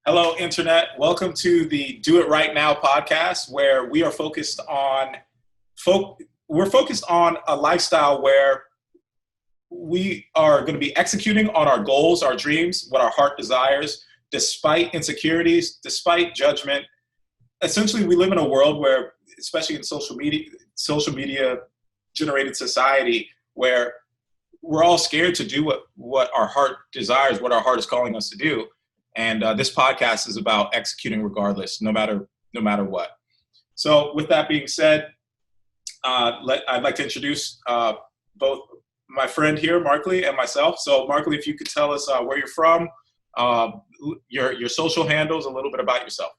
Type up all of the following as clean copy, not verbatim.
Hello, Internet. Welcome to the Do It Right Now podcast, where we are focused on a lifestyle where we are going to be executing on our goals, our dreams, what our heart desires, despite insecurities, despite judgment. Essentially, we live in a world where, especially in social media generated society, where we're all scared to do what our heart desires, what our heart is calling us to do. And this podcast is about executing regardless, no matter what. So with that being said, I'd like to introduce both my friend here, Markly, and myself. So Markly, if you could tell us where you're from, your social handles, a little bit about yourself.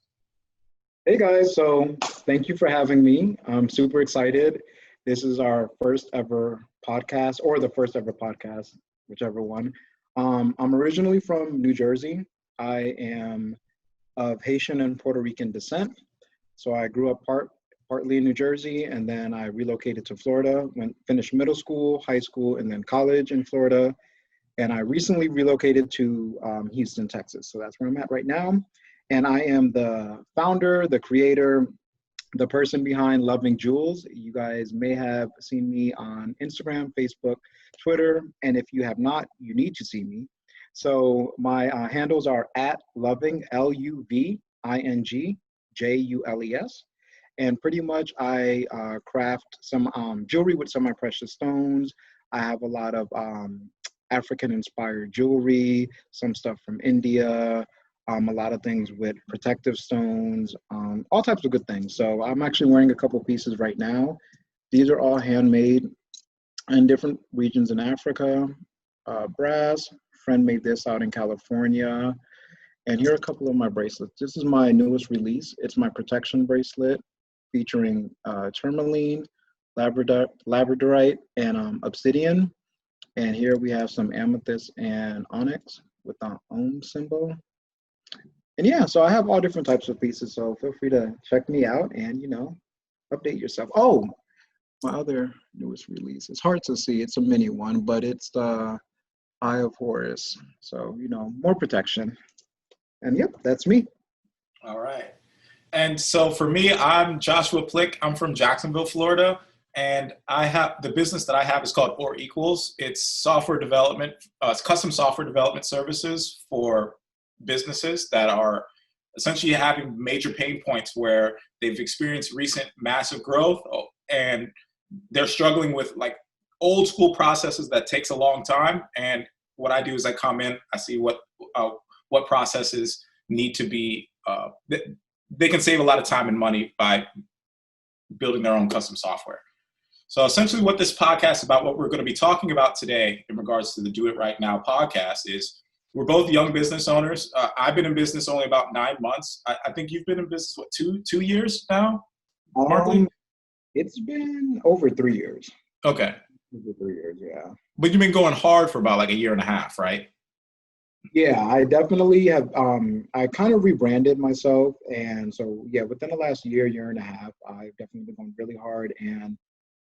Hey guys, so thank you for having me. I'm super excited. This is our first ever podcast, or the first ever podcast, whichever one. I'm originally from New Jersey. I am of Haitian and Puerto Rican descent. So I grew up partly in New Jersey, and then I relocated to Florida, finished middle school, high school, and then college in Florida. And I recently relocated to Houston, Texas. So that's where I'm at right now. And I am the founder, the creator, the person behind Luving Jules. You guys may have seen me on Instagram, Facebook, Twitter, and if you have not, you need to see me. So my handles are at Luving, LUVING, JULES. And pretty much I craft some jewelry with semi-precious stones. I have a lot of African-inspired jewelry, some stuff from India, a lot of things with protective stones, all types of good things. So I'm actually wearing a couple pieces right now. These are all handmade in different regions in Africa. Brass, friend made this out in California. And here are a couple of my bracelets. This is my newest release. It's my protection bracelet featuring tourmaline, labradorite, and obsidian. And here we have some amethyst and onyx with the Om symbol. And yeah, so I have all different types of pieces. So feel free to check me out and, update yourself. Oh, my other newest release. It's hard to see. It's a mini one, but it's the Eye of Horus. So, more protection. And yep, that's me. All right. And so for me, I'm Joshua Plicque. I'm from Jacksonville, Florida. And the business that I have is called Or Equals. It's software development, it's custom software development services for businesses that are essentially having major pain points where they've experienced recent massive growth and they're struggling with like old school processes that takes a long time. And what I do is I come in, I see what processes need to be, they can save a lot of time and money by building their own custom software. So essentially what this podcast is about, what we're going to be talking about today in regards to the Do It Right Now podcast is we're both young business owners. I've been in business only about 9 months. I think you've been in business, what, two years now? It's been over 3 years. Okay. Over 3 years, yeah. But you've been going hard for about like a year and a half, right? Yeah, I definitely have. I kind of rebranded myself. And so, yeah, within the last year and a half, I've definitely been going really hard. And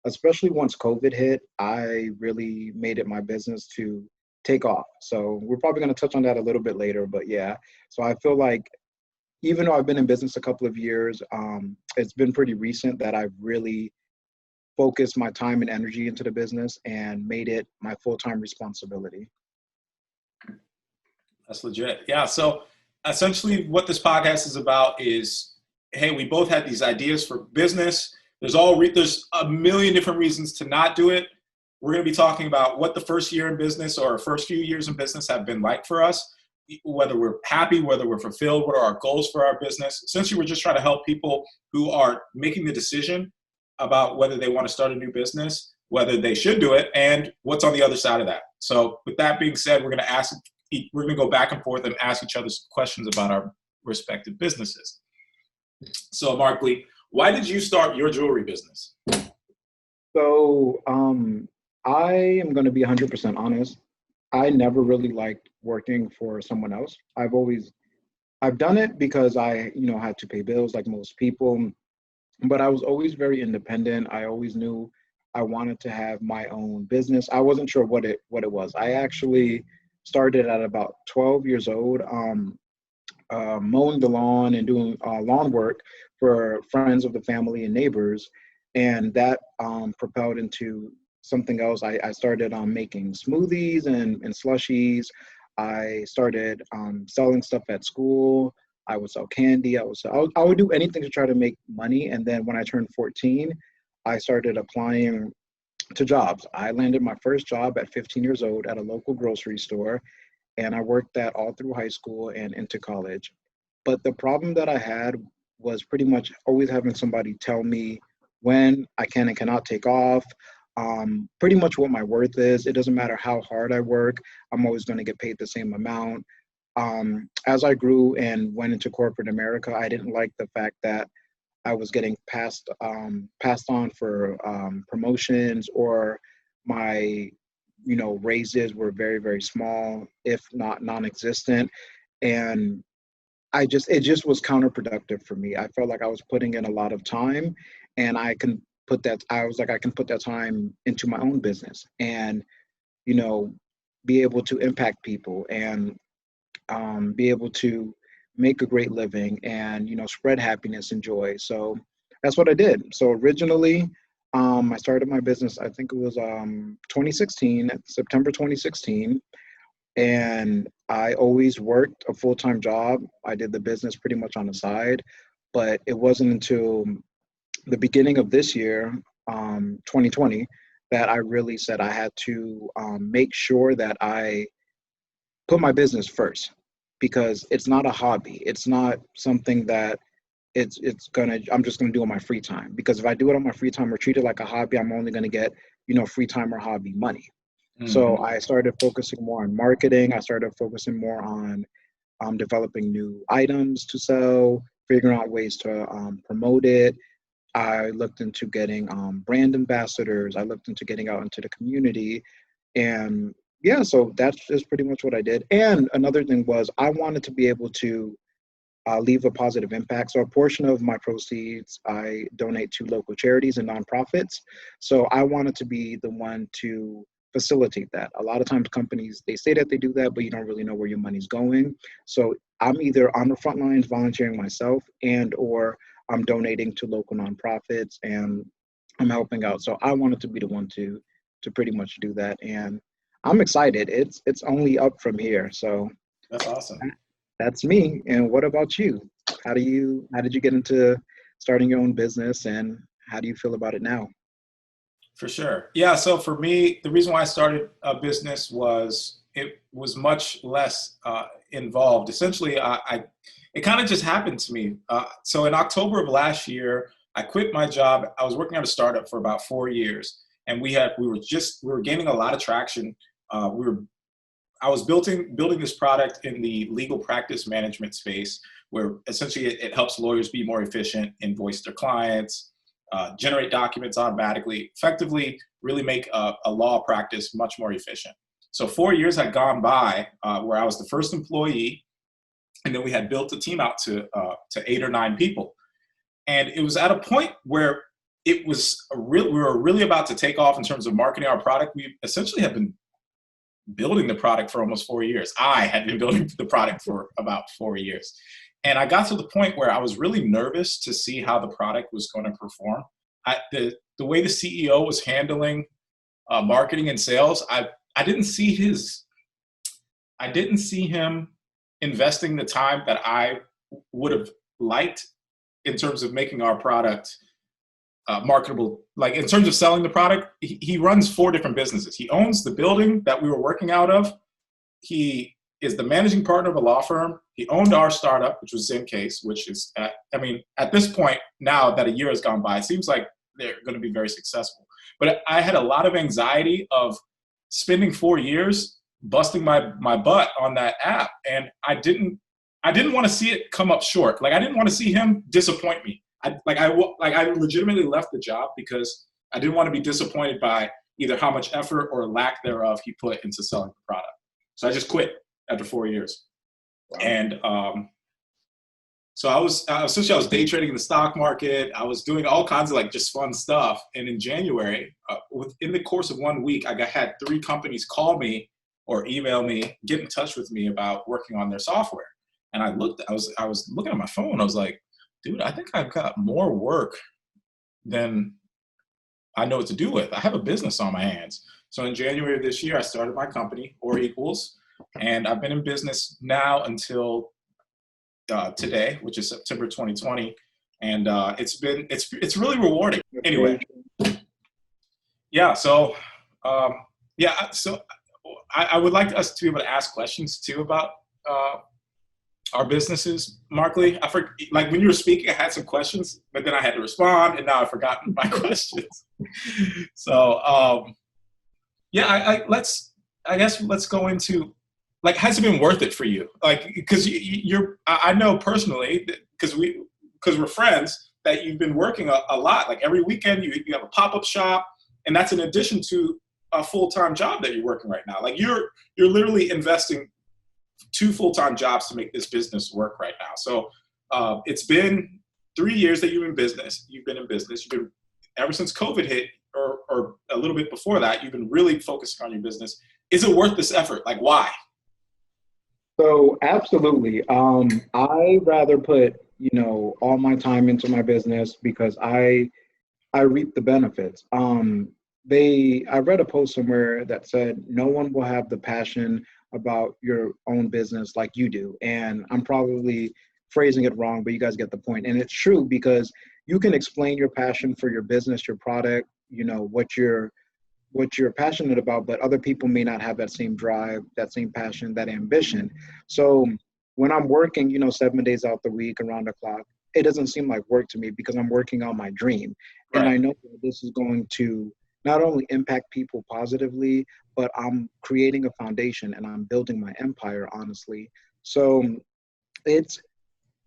especially once COVID hit, I really made it my business to take off. So we're probably going to touch on that a little bit later. But yeah, so I feel like even though I've been in business a couple of years, it's been pretty recent that I've really focused my time and energy into the business and made it my full-time responsibility. That's legit. Yeah. So essentially what this podcast is about is, hey, we both had these ideas for business. There's a million different reasons to not do it. We're going to be talking about what the first year in business or first few years in business have been like for us, whether we're happy, whether we're fulfilled, what are our goals for our business. Essentially, we're just trying to help people who are making the decision about whether they want to start a new business, whether they should do it, and what's on the other side of that. So with that being said, we're going to go back and forth and ask each other some questions about our respective businesses. So Markly, why did you start your jewelry business? So I am going to be 100% honest. I never really liked working for someone else. I've done it because I, had to pay bills like most people, but I was always very independent. I always knew I wanted to have my own business. I wasn't sure what it was. I actually started at about 12 years old. mowing the lawn and doing lawn work for friends of the family and neighbors. And that propelled into something else. I started making smoothies and slushies. I started selling stuff at school. I would sell candy. I would do anything to try to make money. And then when I turned 14, I started applying to jobs. I landed my first job at 15 years old at a local grocery store, and I worked that all through high school and into college. But the problem that I had was pretty much always having somebody tell me when I can and cannot take off, pretty much what my worth is. It doesn't matter how hard I work, I'm always going to get paid the same amount. As I grew and went into corporate America, I didn't like the fact that I was getting passed on for promotions, or my raises were very, very small, if not non-existent. And it just was counterproductive for me. I felt like I was putting in a lot of time, and I was like, I can put that time into my own business and, you know, be able to impact people and be able to make a great living and, spread happiness and joy. So that's what I did. So originally, I started my business, I think it was 2016, September 2016. And I always worked a full-time job. I did the business pretty much on the side, but it wasn't until the beginning of this year, 2020, that I really said I had to make sure that I put my business first, because it's not a hobby. It's not something that I'm just gonna do on my free time. Because if I do it on my free time or treat it like a hobby, I'm only gonna get, free time or hobby money. So Hmm. I started focusing more on marketing. I started focusing more on developing new items to sell, figuring out ways to promote it. I looked into getting brand ambassadors. I looked into getting out into the community. And yeah, so that's just pretty much what I did. And another thing was I wanted to be able to leave a positive impact. So a portion of my proceeds I donate to local charities and nonprofits. So I wanted to be the one to facilitate that. A lot of times companies, they say that they do that, but you don't really know where your money's going. So I'm either on the front lines volunteering myself, and or I'm donating to local nonprofits and I'm helping out. So I wanted to be the one to pretty much do that. And I'm excited. It's only up from here. So That's awesome. that's me. And what about you? How did you get into starting your own business, and how do you feel about it now? For sure. Yeah. So for me, the reason why I started a business was it was much less involved. Essentially, it kind of just happened to me. So in October of last year, I quit my job. I was working at a startup for about 4 years, and we were gaining a lot of traction. We were I was building this product in the legal practice management space, where essentially it helps lawyers be more efficient, invoice their clients, generate documents automatically, effectively really make a law practice much more efficient. So 4 years had gone by where I was the first employee, and then we had built the team out to 8 or 9 people. And it was at a point where we were really about to take off in terms of marketing our product. We essentially had been building the product for almost 4 years. I had been building the product for about 4 years. And I got to the point where I was really nervous to see how the product was going to perform. The way the CEO was handling marketing and sales, I didn't see I didn't see him investing the time that I would have liked in terms of making our product marketable. Like in terms of selling the product, he runs 4 different businesses. He owns the building that we were working out of. He is the managing partner of a law firm. He owned our startup, which was Case, which is, at this point, now that a year has gone by, it seems like they're going to be very successful. But I had a lot of anxiety of spending 4 years busting my butt on that app. And I didn't want to see it come up short. Like I didn't want to see him disappoint me. I legitimately left the job because I didn't want to be disappointed by either how much effort or lack thereof he put into selling the product. So I just quit after 4 years. Wow. And so I was essentially I was day trading in the stock market. I was doing all kinds of like just fun stuff. And in January, within the course of 1 week, had 3 companies call me or email me, get in touch with me about working on their software. And I was looking at my phone. I was like, dude, I think I've got more work than I know what to do with. I have a business on my hands. So in January of this year, I started my company, Or Equals, and I've been in business now until today, which is September 2020, and it's really rewarding. That's Anyway, very yeah. So yeah, so I would like us to be able to ask questions too about uh, our businesses. Markley, like when you were speaking, I had some questions, but then I had to respond, and now I've forgotten my questions. So yeah, I guess let's go into, like, has it been worth it for you? Like, because I know personally, because we're friends, that you've been working a lot. Like every weekend, you have a pop up shop, and that's in addition to a full time job that you're working right now. Like you're literally investing 2 full-time jobs to make this business work right now. So it's been 3 years that you've been in business. You've been ever since COVID hit, or a little bit before that, you've been really focusing on your business. Is it worth this effort? Like, why? So absolutely. I rather put, all my time into my business because I reap the benefits. I read a post somewhere that said no one will have the passion about your own business like you do. And I'm probably phrasing it wrong, but you guys get the point. And it's true because you can explain your passion for your business, your product, what you're passionate about, but other people may not have that same drive, that same passion, that ambition. So when I'm working, 7 days out the week around the clock, it doesn't seem like work to me because I'm working on my dream. And Right. I know that this is going to not only impact people positively, but I'm creating a foundation and I'm building my empire, honestly. So it's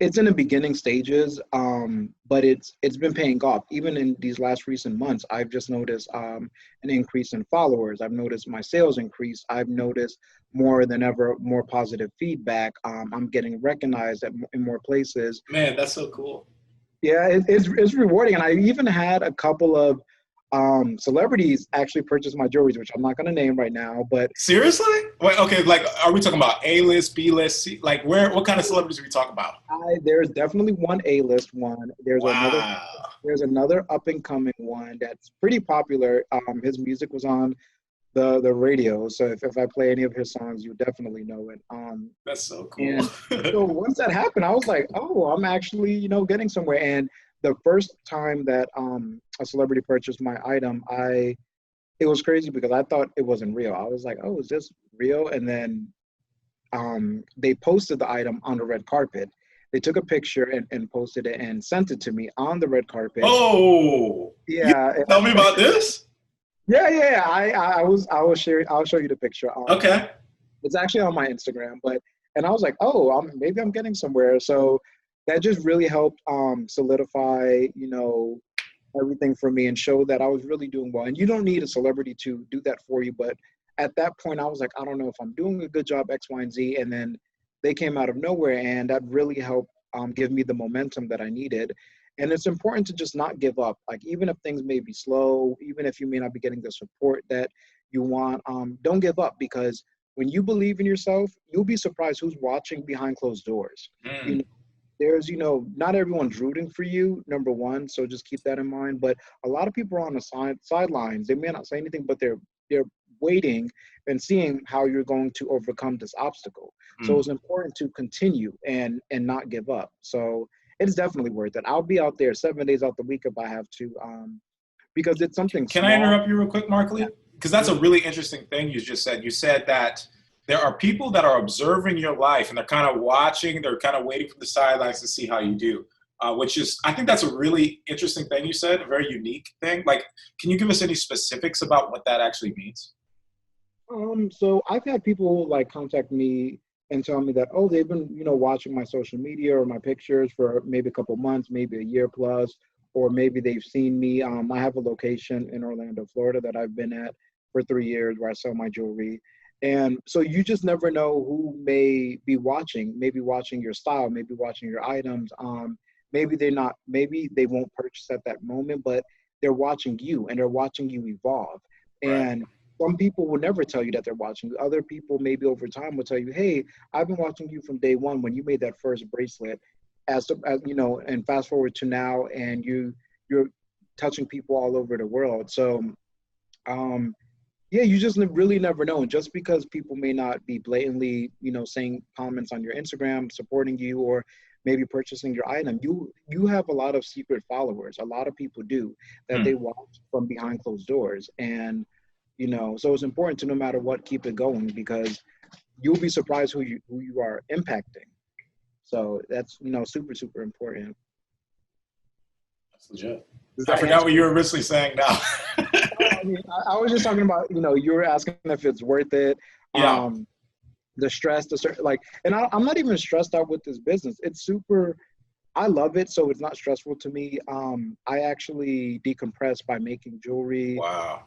it's in the beginning stages, but it's been paying off. Even in these last recent months, I've just noticed an increase in followers. I've noticed my sales increase. I've noticed more than ever more positive feedback. I'm getting recognized in more places. Man, that's so cool. Yeah, it's rewarding. And I even had a couple of celebrities actually purchase my jewelry, which I'm not going to name right now, but Seriously? Wait, okay, like, are we talking about A-list, B-list, like, what kind of celebrities are we talking about? there's definitely one A-list one. Wow. There's another up and coming one that's pretty popular. His music was on the radio, so if I play any of his songs, you definitely know it. That's so cool. And so once that happened, I was like, oh, I'm actually getting somewhere. And the first time that a celebrity purchased my item, it was crazy because I thought it wasn't real. I was like, oh, is this real? And then they posted the item on the red carpet. They took a picture and posted it and sent it to me on the red carpet. Oh, you Yeah, tell me about this? yeah. I'll show you the picture. Okay. It's actually on my Instagram, and I was like, oh, maybe I'm getting somewhere. So that just really helped solidify, everything for me and show that I was really doing well. And you don't need a celebrity to do that for you, but at that point, I was like, I don't know if I'm doing a good job, X, Y, and Z. And then they came out of nowhere, and that really helped give me the momentum that I needed. And it's important to just not give up. Like, even if things may be slow, even if you may not be getting the support that you want, don't give up, because when you believe in yourself, you'll be surprised who's watching behind closed doors. You Mm, know, not everyone's rooting for you, number one, so just keep that in mind. But a lot of people are on the sidelines. They may not say anything, but they're waiting and seeing how you're going to overcome this obstacle. So mm. it's important to continue and not give up. So it's definitely worth it. I'll be out there 7 days out the week if I have to, because it's something Can I small. interrupt you real quick, Yeah. Markley? Because that's a really interesting thing you just said. You said that there are people that are observing your life and they're kind of watching, they're kind of waiting from the sidelines to see how you do, which is, I think that's a really interesting thing you said, a very unique thing. Like, can you give us any specifics about what that actually means? So I've had people like contact me and tell me that, oh, they've been, watching my social media or my pictures for maybe a couple months, maybe a year plus, or maybe they've seen me. I have a location in Orlando, Florida that I've been at for 3 years where I sell my jewelry. And so you just never know who may be watching, maybe watching your style, maybe watching your items. Maybe they won't purchase at that moment, but they're watching you and they're watching you evolve. Right. And some people will never tell you that they're watching. Other people maybe over time will tell you, hey, I've been watching you from day one when you made that first bracelet, as you know, and fast forward to now, and you're touching people all over the world. So yeah, you just really never know. And just because people may not be blatantly, you know, saying comments on your Instagram, supporting you, or maybe purchasing your item, you have a lot of secret followers. A lot of people do that they watch from behind closed doors. And, you know, so it's important to, no matter what, keep it going, because you'll be surprised who you are impacting. So that's, you know, super, super important. That's legit. Does I that forgot answer what you were originally saying now. I mean, I was just talking about, you know, you were asking if it's worth it. Yeah. The stress, like, and I'm not even stressed out with this business. It's super, I love it. So it's not stressful to me. I actually decompress by making jewelry. Wow.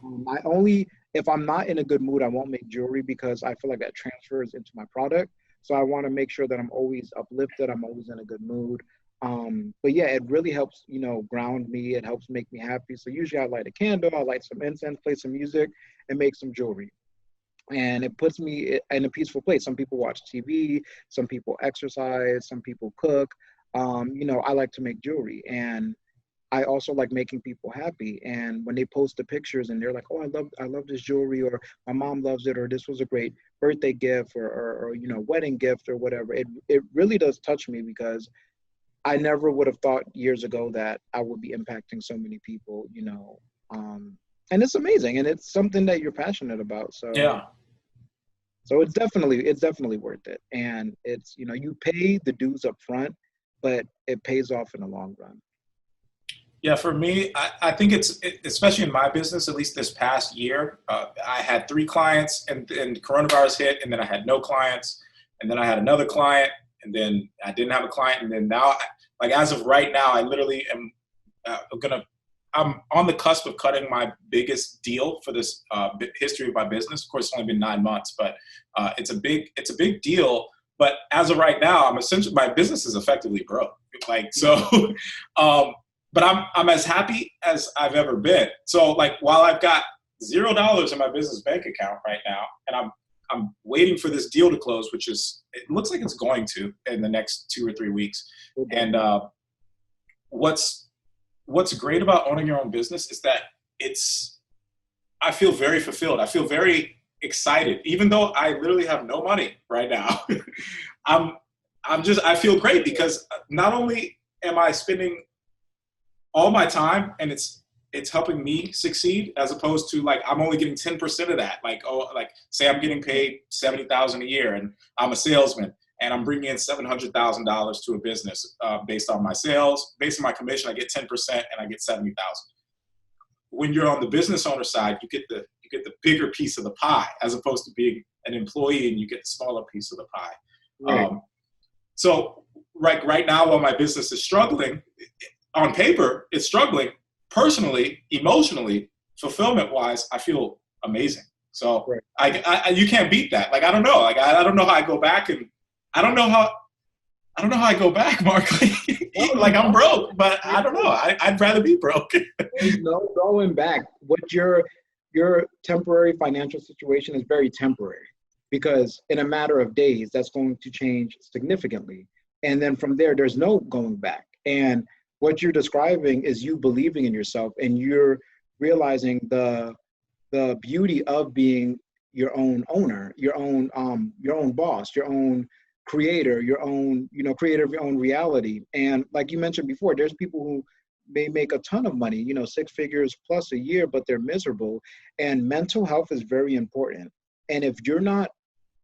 If I'm not in a good mood, I won't make jewelry, because I feel like that transfers into my product. So I want to make sure that I'm always uplifted. I'm always in a good mood. But yeah, it really helps, you know, ground me. It helps make me happy. So usually I light a candle, I light some incense, play some music, and make some jewelry. And it puts me in a peaceful place. Some people watch TV, some people exercise, some people cook. You know, I like to make jewelry, and I also like making people happy. And when they post the pictures and they're like, oh, I love this jewelry, or my mom loves it, or this was a great birthday gift, or you know, wedding gift, or whatever, it really does touch me, because I never would have thought years ago that I would be impacting so many people, you know. And it's amazing, and it's something that you're passionate about. Yeah. So it's definitely worth it. And it's, you know, you pay the dues up front, but it pays off in the long run. Yeah, for me, I think especially in my business, at least this past year, I had 3 clients, and coronavirus hit, and then I had no clients, and then I had another client, and then I didn't have a client, and then now, like as of right now, I literally am I'm on the cusp of cutting my biggest deal for this history of my business. Of course, it's only been 9 months, but it's a big deal. But as of right now, my business is effectively broke. Like, so, but I'm as happy as I've ever been. So like, while I've got $0 in my business bank account right now, and I'm waiting for this deal to close, which it looks like it's going to in the next 2 or 3 weeks. And what's great about owning your own business is that I feel very fulfilled. I feel very excited, even though I literally have no money right now. I feel great, because not only am I spending all my time, and it's helping me succeed, as opposed to like, I'm only getting 10% of that. Like, say I'm getting paid $70,000 a year, and I'm a salesman, and I'm bringing in $700,000 to a business based on my sales. Based on my commission, I get 10%, and I get $70,000. When you're on the business owner side, you get the bigger piece of the pie, as opposed to being an employee and you get the smaller piece of the pie. Right. So right now, while my business is struggling, on paper it's struggling. Personally, emotionally, fulfillment-wise, I feel amazing. So right. You can't beat that. Like, I don't know. Like, I don't know how I go back, and I don't know how I go back, Markly. Like, I'm broke, but I don't know. I'd rather be broke. There's no going back. What your temporary financial situation is very temporary, because in a matter of days, that's going to change significantly. And then from there's no going back. And what you're describing is you believing in yourself, and you're realizing the beauty of being your own owner, your own boss, your own creator, your own, you know, creator of your own reality. And like you mentioned before, there's people who may make a ton of money, you know, 6 figures plus a year, but they're miserable. And mental health is very important. And if you're not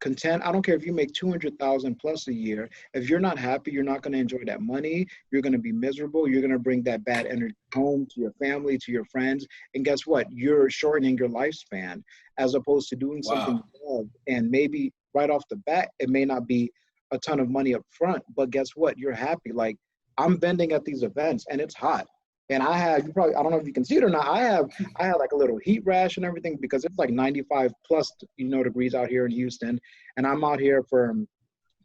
content, I don't care if you make 200,000 plus a year, if you're not happy, you're not going to enjoy that money. You're going to be miserable. You're going to bring that bad energy home to your family, to your friends. And guess what? You're shortening your lifespan, as opposed to doing something you love. And maybe right off the bat, it may not be a ton of money up front, but guess what? You're happy. Like, I'm vending at these events, and it's hot. And I don't know if you can see it or not, I had like a little heat rash and everything, because it's like 95 plus, you know, degrees out here in Houston. And I'm out here for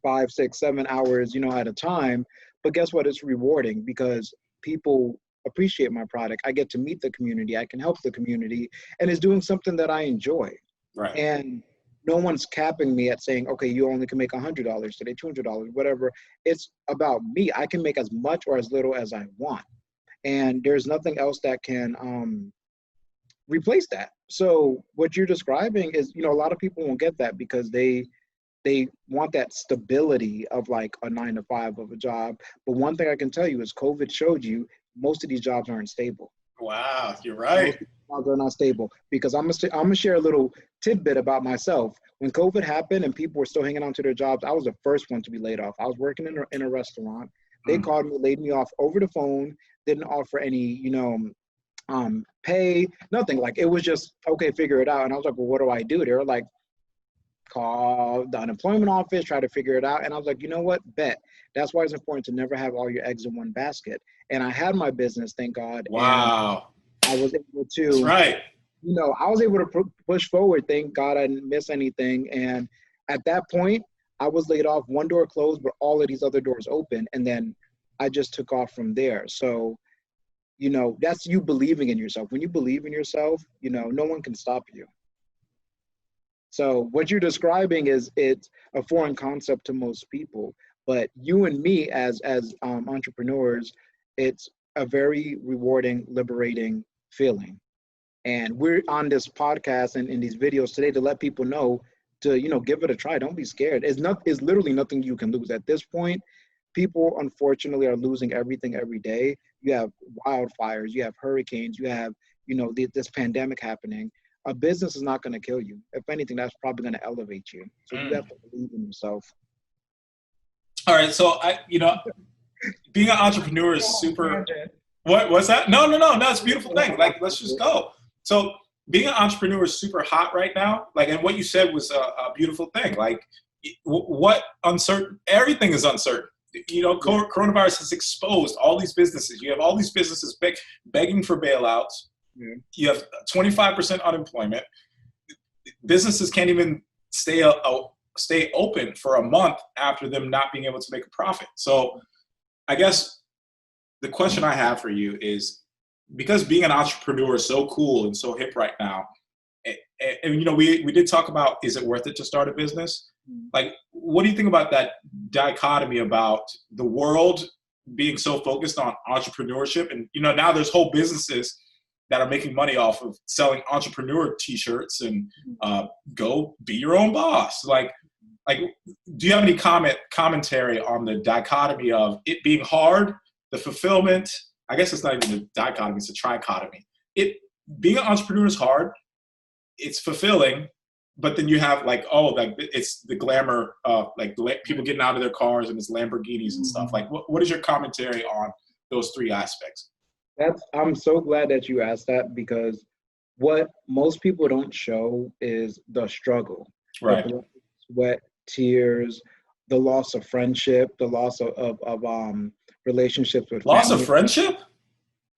5, 6, 7 hours, you know, at a time. But guess what? It's rewarding, because people appreciate my product. I get to meet the community. I can help the community, and it's doing something that I enjoy. Right. And no one's capping me at saying, okay, you only can make $100 today, $200, whatever. It's about me. I can make as much or as little as I want. And there's nothing else that can replace that. So what you're describing is, a lot of people won't get that because they want that stability of like a 9 to 5 of a job. But one thing I can tell you is COVID showed you most of these jobs aren't stable. Wow, you're Most right. jobs are not stable because I'm gonna share a little tidbit about myself. When COVID happened and people were still hanging on to their jobs, I was the first one to be laid off. I was working in a restaurant. They Mm. called me, laid me off over the phone, didn't offer any, pay, nothing. Like it was just, okay, figure it out. And I was like, well, what do I do? They were like, call the unemployment office, try to figure it out. And I was like, you know what? Bet. That's why it's important to never have all your eggs in one basket. And I had my business, thank God. And Wow. I was able That's to, right. I was able to push forward. Thank God I didn't miss anything. And at that point, I was laid off. One door closed, but all of these other doors open. And then I just took off from there. So, that's you believing in yourself. When you believe in yourself, no one can stop you. So what you're describing is it's a foreign concept to most people, but you and me as entrepreneurs, it's a very rewarding, liberating feeling. And we're on this podcast and in these videos today to let people know to, give it a try. Don't be scared. It's literally nothing you can lose. At this point, people unfortunately are losing everything every day. You have wildfires, you have hurricanes, you have, this pandemic happening. A business is not going to kill you. If anything, that's probably going to elevate you. So you Mm. have to believe in yourself. All right. So being an entrepreneur is super. What's that? No, no, no, no. It's a beautiful thing. Like, let's just go. So being an entrepreneur is super hot right now. Like, and what you said was a beautiful thing. Like, what uncertain? Everything is uncertain. Yeah. Coronavirus has exposed all these businesses. You have all these businesses begging for bailouts. Yeah. You have 25% unemployment. Businesses can't even stay open for a month after them not being able to make a profit. So I guess the question I have for you is, because being an entrepreneur is so cool and so hip right now, and we did talk about, is it worth it to start a business? Like, what do you think about that dichotomy about the world being so focused on entrepreneurship, and now there's whole businesses that are making money off of selling entrepreneur T-shirts and go be your own boss. Like, do you have any commentary on the dichotomy of it being hard, the fulfillment? I guess it's not even a dichotomy; it's a trichotomy. Being an entrepreneur is hard. It's fulfilling, but then you have it's the glamour of people getting out of their cars and it's Lamborghinis and stuff. Like, what is your commentary on those three aspects? I'm so glad that you asked that because what most people don't show is the struggle, the Right. blood, sweat, tears, the loss of friendship, the loss of relationships with Loss of family. friendship?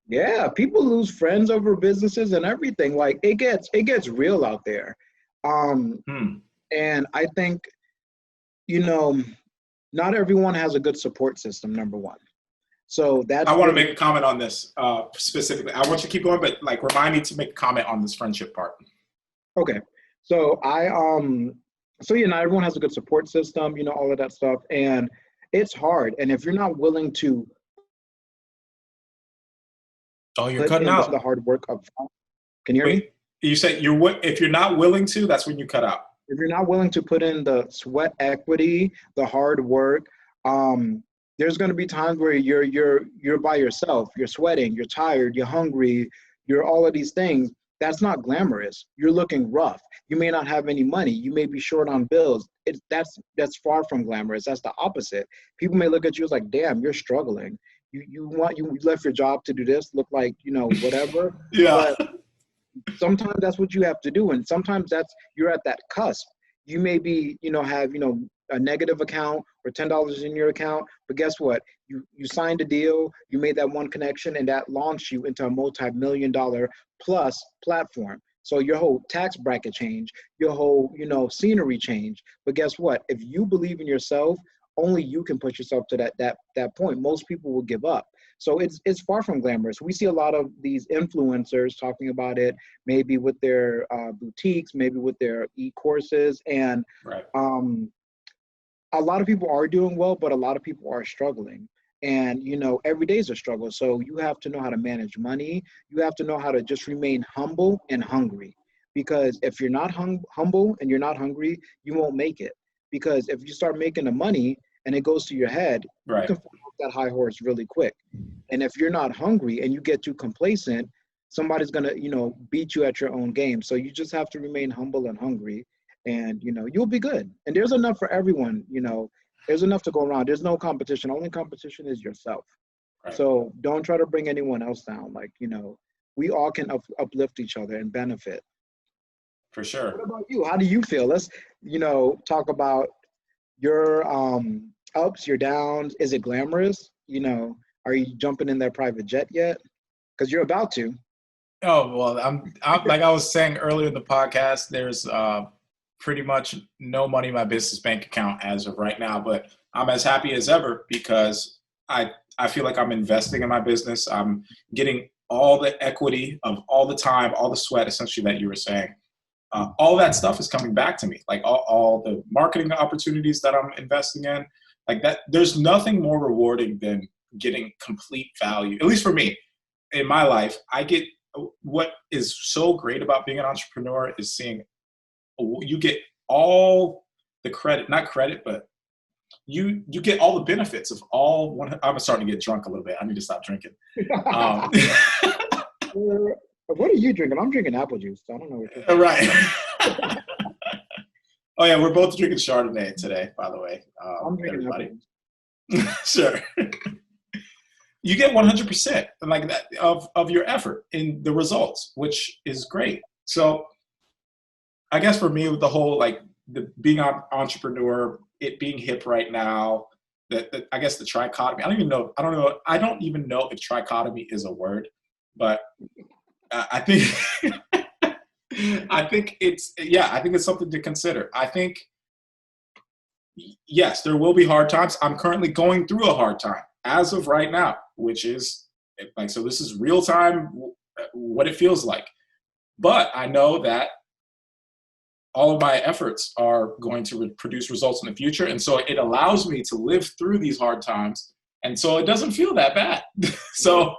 Yeah, people lose friends over businesses and everything. Like it gets real out there. Um, Hmm. and I think, you know, not everyone has a good support system, number one. So I that's want to really make a comment on this specifically. I want you to keep going, but remind me to make a comment on this friendship part. okay. So not everyone has a good support system, all of that stuff. And it's hard. And if you're not willing to Oh, you're put cutting in the out. hard work of, can you hear me? Wait, you said if you're not willing to, that's when you cut out. If you're not willing to put in the sweat equity, the hard work, there's going to be times where you're by yourself, you're sweating, you're tired, you're hungry, you're all of these things. That's not glamorous. You're looking rough. You may not have any money. You may be short on bills. That's far from glamorous. That's the opposite. People may look at you as like, damn, you're struggling. You left your job to do this, look like, whatever. Yeah. But sometimes that's what you have to do, and sometimes you're at that cusp. You may be have a negative account or $10 in your account, but guess what, you signed a deal, you made that one connection, and that launched you into a multi-million-dollar plus platform. So your whole tax bracket change, your whole scenery change. But guess what, if you believe in yourself, only you can push yourself to that point. Most people will give up. So it's far from glamorous. We see a lot of these influencers talking about it, maybe with their boutiques, maybe with their e-courses, and Right. A lot of people are doing well, but a lot of people are struggling. And, every day is a struggle. So you have to know how to manage money. You have to know how to just remain humble and hungry. Because if you're not humble and you're not hungry, you won't make it. Because if you start making the money and it goes to your head, you Right. can fall off that high horse really quick. And if you're not hungry and you get too complacent, somebody's going to, beat you at your own game. So you just have to remain humble and hungry, and, you'll be good. And there's enough for everyone. There's enough to go around. There's no competition. Only competition is yourself. Right. So don't try to bring anyone else down. Like, we all can uplift each other and benefit. For sure. What about you? How do you feel? Let's, talk about your ups, your downs. Is it glamorous? Are you jumping in that private jet yet? Because you're about to. Oh, well, I'm like I was saying earlier in the podcast, there's pretty much no money in my business bank account as of right now, but I'm as happy as ever because I feel like I'm investing in my business. I'm getting all the equity of all the time, all the sweat, essentially, that you were saying. All that stuff is coming back to me, like all the marketing opportunities that I'm investing in, like that. There's nothing more rewarding than getting complete value, at least for me in my life. What is so great about being an entrepreneur is seeing you get all the credit, not credit, but you get all the benefits of all one. I'm starting to get drunk a little bit. I need to stop drinking. What are you drinking? I'm drinking apple juice. So I don't know what you're right. Oh yeah, we're both drinking Chardonnay today, by the way. I'm drinking everybody. Sure. You get 100% like that of your effort in the results, which is great. So I guess for me, with the whole being an entrepreneur, it being hip right now, I guess the trichotomy. I don't even know if trichotomy is a word, but I think I think it's something to consider. I think yes, there will be hard times. I'm currently going through a hard time as of right now, which is so this is real time what it feels like. But I know that all of my efforts are going to produce results in the future. And so it allows me to live through these hard times. And so it doesn't feel that bad. So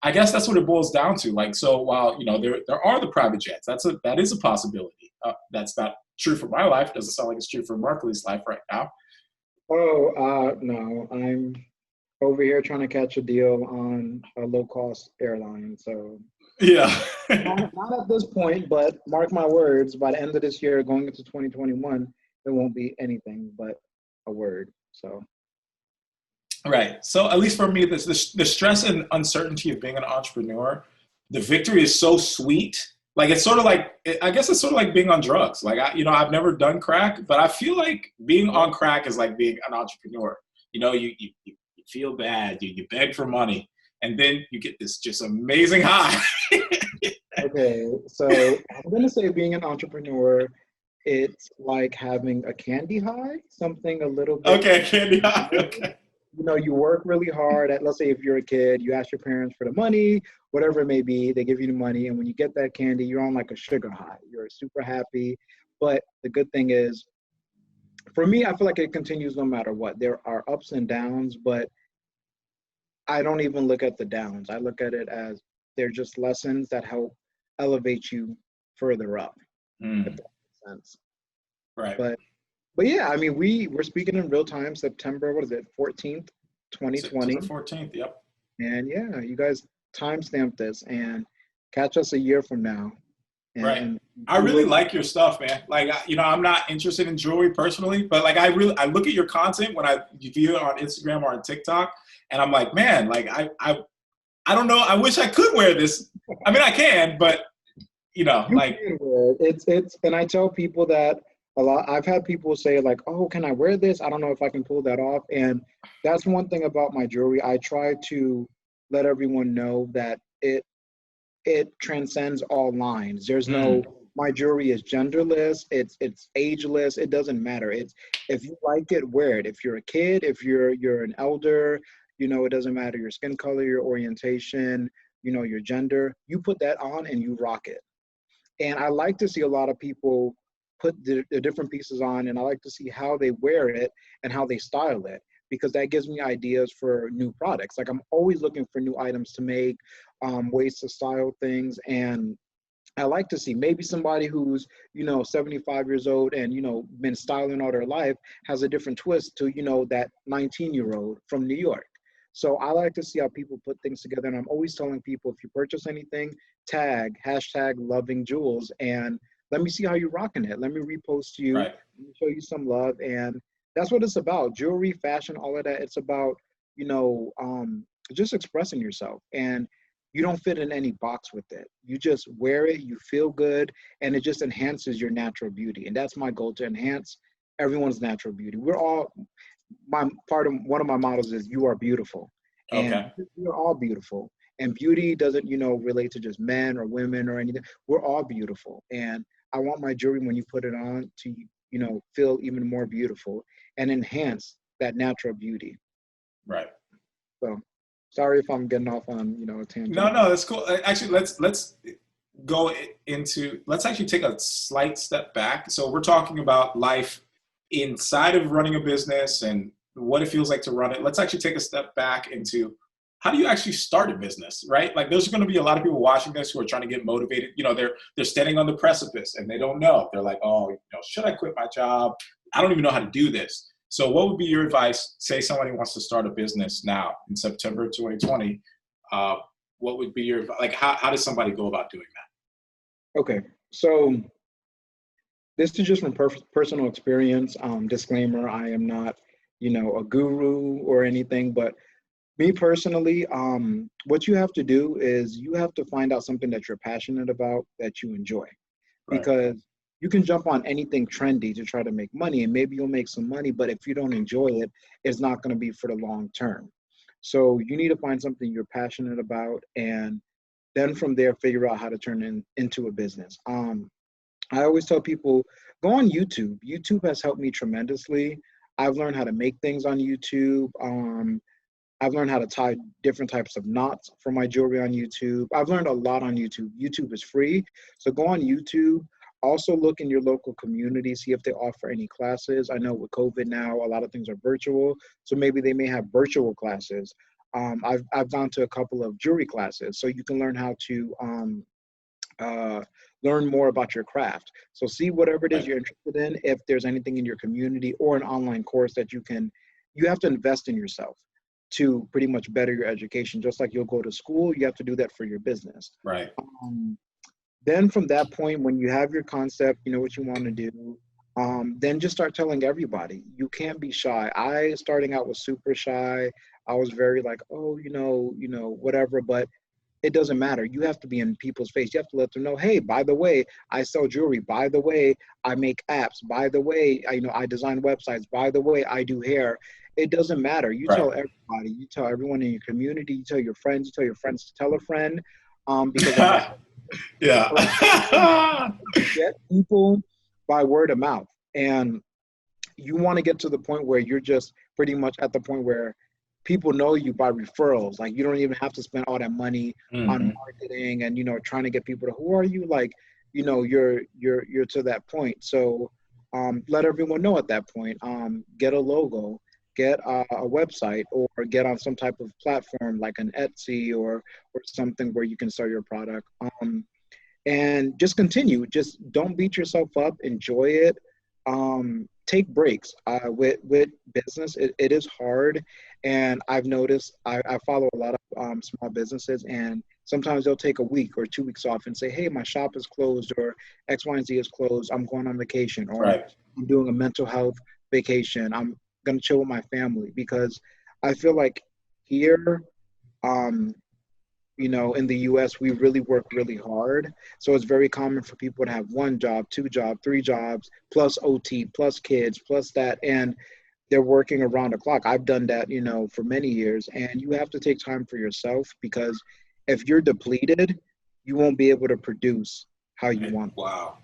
I guess that's what it boils down to. So while, there are the private jets, that is a possibility. That's not true for my life. It doesn't sound like it's true for Markly's life right now. Oh, no, I'm over here trying to catch a deal on a low-cost airline. So yeah, not at this point, but mark my words, by the end of this year, going into 2021, it won't be anything but a word. So. Right. So at least for me, the stress and uncertainty of being an entrepreneur, the victory is so sweet. Like it's sort of like, I guess it's sort of like being on drugs. Like I've never done crack, but I feel like being on crack is like being an entrepreneur. You feel bad, you beg for money, and then you get this just amazing high. Okay, so I'm gonna say being an entrepreneur, it's like having a candy high, something a little bit. Okay, candy high. Okay. You work really hard let's say if you're a kid, you ask your parents for the money, whatever it may be, they give you the money, and when you get that candy, you're on like a sugar high. You're super happy. But the good thing is, for me, I feel like it continues no matter what. There are ups and downs, but I don't even look at the downs. I look at it as they're just lessons that help elevate you further up, if that makes sense. Right. But yeah, I mean, we're speaking in real time, September, what is it, 14th, 2020. September 14th, yep. And yeah, you guys timestamp this and catch us a year from now. Right. I really like your stuff, man. Like, I'm not interested in jewelry personally, but like I look at your content when you view it on Instagram or on TikTok, and I'm like, man, like I don't know. I wish I could wear this. I mean, I can, but like it's, and I tell people that a lot. I've had people say like, oh, can I wear this? I don't know if I can pull that off. And that's one thing about my jewelry. I try to let everyone know that it transcends all lines. There's no My jewelry is genderless. It's ageless. It doesn't matter. It's if you like it, wear it. If you're a kid, if you're an elder, it doesn't matter your skin color, your orientation, your gender. You put that on and you rock it. And I like to see a lot of people put the different pieces on, and I like to see how they wear it and how they style it, because that gives me ideas for new products. Like I'm always looking for new items to make, ways to style things. And I like to see maybe somebody who's, 75 years old and, been styling all their life has a different twist to, that 19-year-old from New York. So I like to see how people put things together. And I'm always telling people, if you purchase anything, tag, hashtag loving Jules, and let me see how you're rocking it. Let me repost you, Right. let me show you some love. And that's what it's about. Jewelry, fashion, all of that. It's about, just expressing yourself. And you don't fit in any box with it. You just wear it, you feel good, and it just enhances your natural beauty. And that's my goal, to enhance everyone's natural beauty. We're all, one of my models is you are beautiful. And Okay. we're all beautiful. And beauty doesn't, relate to just men or women or anything. We're all beautiful. And I want my jewelry, when you put it on, to, feel even more beautiful and enhance that natural beauty. Right. So sorry if I'm getting off on, a No, tangent. no, that's cool. Actually, let's go into, let's actually take a slight step back. So we're talking about life inside of running a business and what it feels like to run it. Let's actually take a step back into, how do you actually start a business, right? Like there's going to be a lot of people watching this who are trying to get motivated. They're standing on the precipice and they don't know. They're like, oh, should I quit my job? I don't even know how to do this. So what would be your advice? Say somebody wants to start a business now in September 2020. Uh, what would be your, like, how does somebody go about doing that? Okay, so this is just from personal experience. Disclaimer: I am not, a guru or anything, but me personally, what you have to do is you have to find out something that you're passionate about, that you enjoy, Right. because you can jump on anything trendy to try to make money, and maybe you'll make some money, but if you don't enjoy it, it's not going to be for the long term. So you need to find something you're passionate about, and then from there, figure out how to turn it into a business. I always tell people, go on YouTube. YouTube has helped me tremendously. I've learned how to make things on YouTube. I've learned how to tie different types of knots for my jewelry on YouTube. I've learned a lot on YouTube. YouTube is free, so go on YouTube. Also look in your local community, see if they offer any classes. I know with COVID now, a lot of things are virtual, so maybe they may have virtual classes. I've gone to a couple of jewelry classes, so you can learn how to uh, learn more about your craft. So see whatever it is Right. you're interested in. If there's anything in your community or an online course that you have to invest in yourself to pretty much better your education. Just like you'll go to school, you have to do that for your business. Right. Um, then from that point, when you have your concept, you know what you want to do, then just start telling everybody. You can't be shy. I, starting out, was super shy. I was very like, oh, whatever. But it doesn't matter. You have to be in people's face. You have to let them know, hey, by the way, I sell jewelry. By the way, I make apps. By the way, I design websites. By the way, I do hair. It doesn't matter. You Right. tell everybody. You tell everyone in your community. You tell your friends. You tell your friends to tell a friend. Because like I said, Yeah. get people by word of mouth. And you want to get to the point where you're just pretty much at the point where people know you by referrals. Like you don't even have to spend all that money on Hmm. marketing and trying to get people to, who are you, like, you're to that point. So let everyone know at that point. Get a logo, get a website, or get on some type of platform like an Etsy or something where you can sell your product. And just continue. Just don't beat yourself up. Enjoy it. Take breaks. With business, it is hard, and I've noticed. I follow a lot of small businesses, and sometimes they'll take a week or 2 weeks off and say, "Hey, my shop is closed, or X, Y, and Z is closed. I'm going on vacation, or Right. I'm doing a mental health vacation. I'm gonna chill with my family," because I feel like here. Um, in the US, we really work really hard. So it's very common for people to have one job, two job, three jobs, plus OT, plus kids, plus that. And they're working around the clock. I've done that, for many years. And you have to take time for yourself, because if you're depleted, you won't be able to produce how you Right. want to. Wow.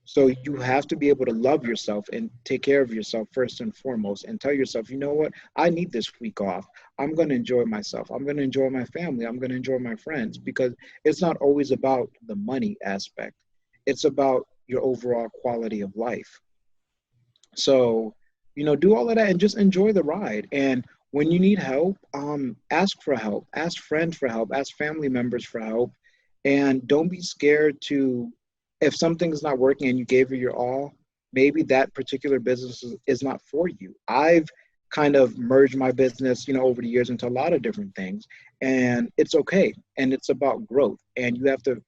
So you have to be able to love yourself and take care of yourself first and foremost, and tell yourself, you know what, I need this week off. I'm going to enjoy myself. I'm going to enjoy my family. I'm going to enjoy my friends, because it's not always about the money aspect. It's about your overall quality of life. So, do all of that and just enjoy the ride. And when you need help, ask for help, ask friends for help, ask family members for help. And don't be scared to, if something's not working and you gave it your all, maybe that particular business is not for you. I've kind of merged my business, over the years into a lot of different things, and it's okay. And it's about growth. And you have to,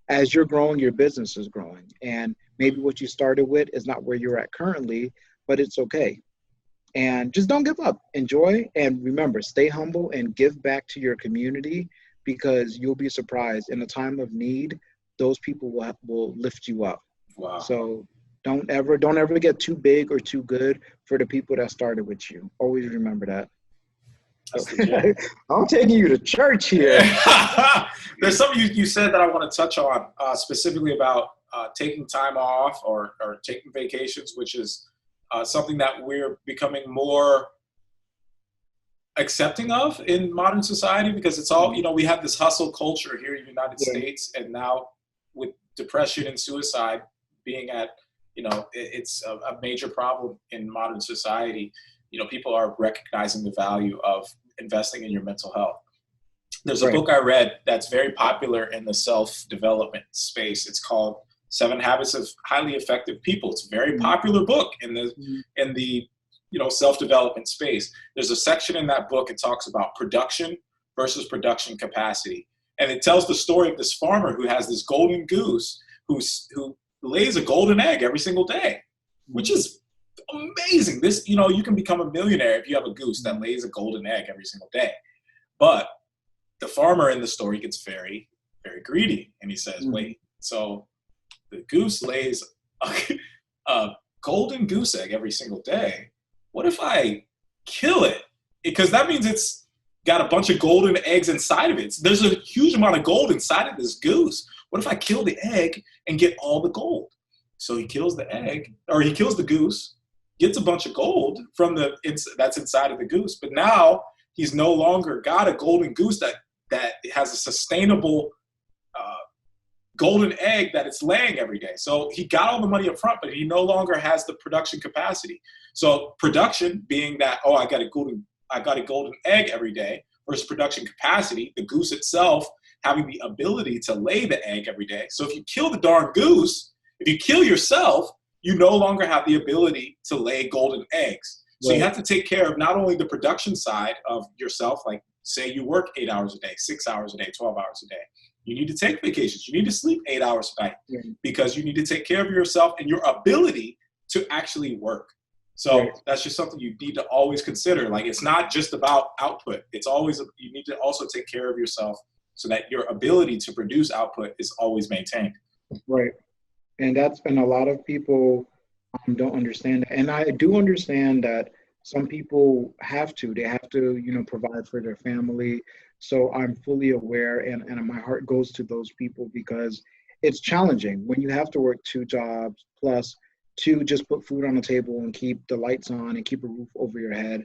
as you're growing, your business is growing. And maybe what you started with is not where you're at currently, but it's okay. And just don't give up. Enjoy, and remember, stay humble and give back to your community, because you'll be surprised in a time of need, those people will lift you up. Wow. So don't ever get too big or too good for the people that started with you. Always remember that. That's legit. I'm taking you to church here. There's something you said that I want to touch on, specifically about taking time off or taking vacations, which is something that we're becoming more accepting of in modern society, because it's all, we have this hustle culture here in the United States, and now with depression and suicide being at, it's a major problem in modern society. People are recognizing the value of investing in your mental health. There's a book I read that's very popular in the self-development space. It's called 7 Habits of Highly Effective People. It's a very popular book in the self-development space. There's a section in that book, it talks about production versus production capacity. And it tells the story of this farmer who has this golden goose who lays a golden egg every single day, which is amazing. This, you can become a millionaire if you have a goose that lays a golden egg every single day. But the farmer in the story gets very, very greedy. And he says, wait, so the goose lays a golden goose egg every single day. What if I kill it? Because that means it's got a bunch of golden eggs inside of it. There's a huge amount of gold inside of this goose. What if I kill the egg and get all the gold? So he kills the egg, or he kills the goose, gets a bunch of gold from that's inside of the goose. But now he's no longer got a golden goose that has a sustainable golden egg that it's laying every day. So he got all the money up front, but he no longer has the production capacity. So production being that, I got a golden egg every day, versus production capacity, the goose itself having the ability to lay the egg every day. So if you kill the darn goose, if you kill yourself, you no longer have the ability to lay golden eggs. So you have to take care of not only the production side of yourself, like say you work 8 hours a day, 6 hours a day, 12 hours a day. You need to take vacations. You need to sleep 8 hours a night because you need to take care of yourself and your ability to actually work. So that's just something you need to always consider. Like, it's not just about output. It's always, you need to also take care of yourself so that your ability to produce output is always maintained. Right. And a lot of people don't understand that. And I do understand that some people they have to, provide for their family. So I'm fully aware, and my heart goes to those people, because it's challenging when you have to work 2 jobs plus to just put food on the table and keep the lights on and keep a roof over your head.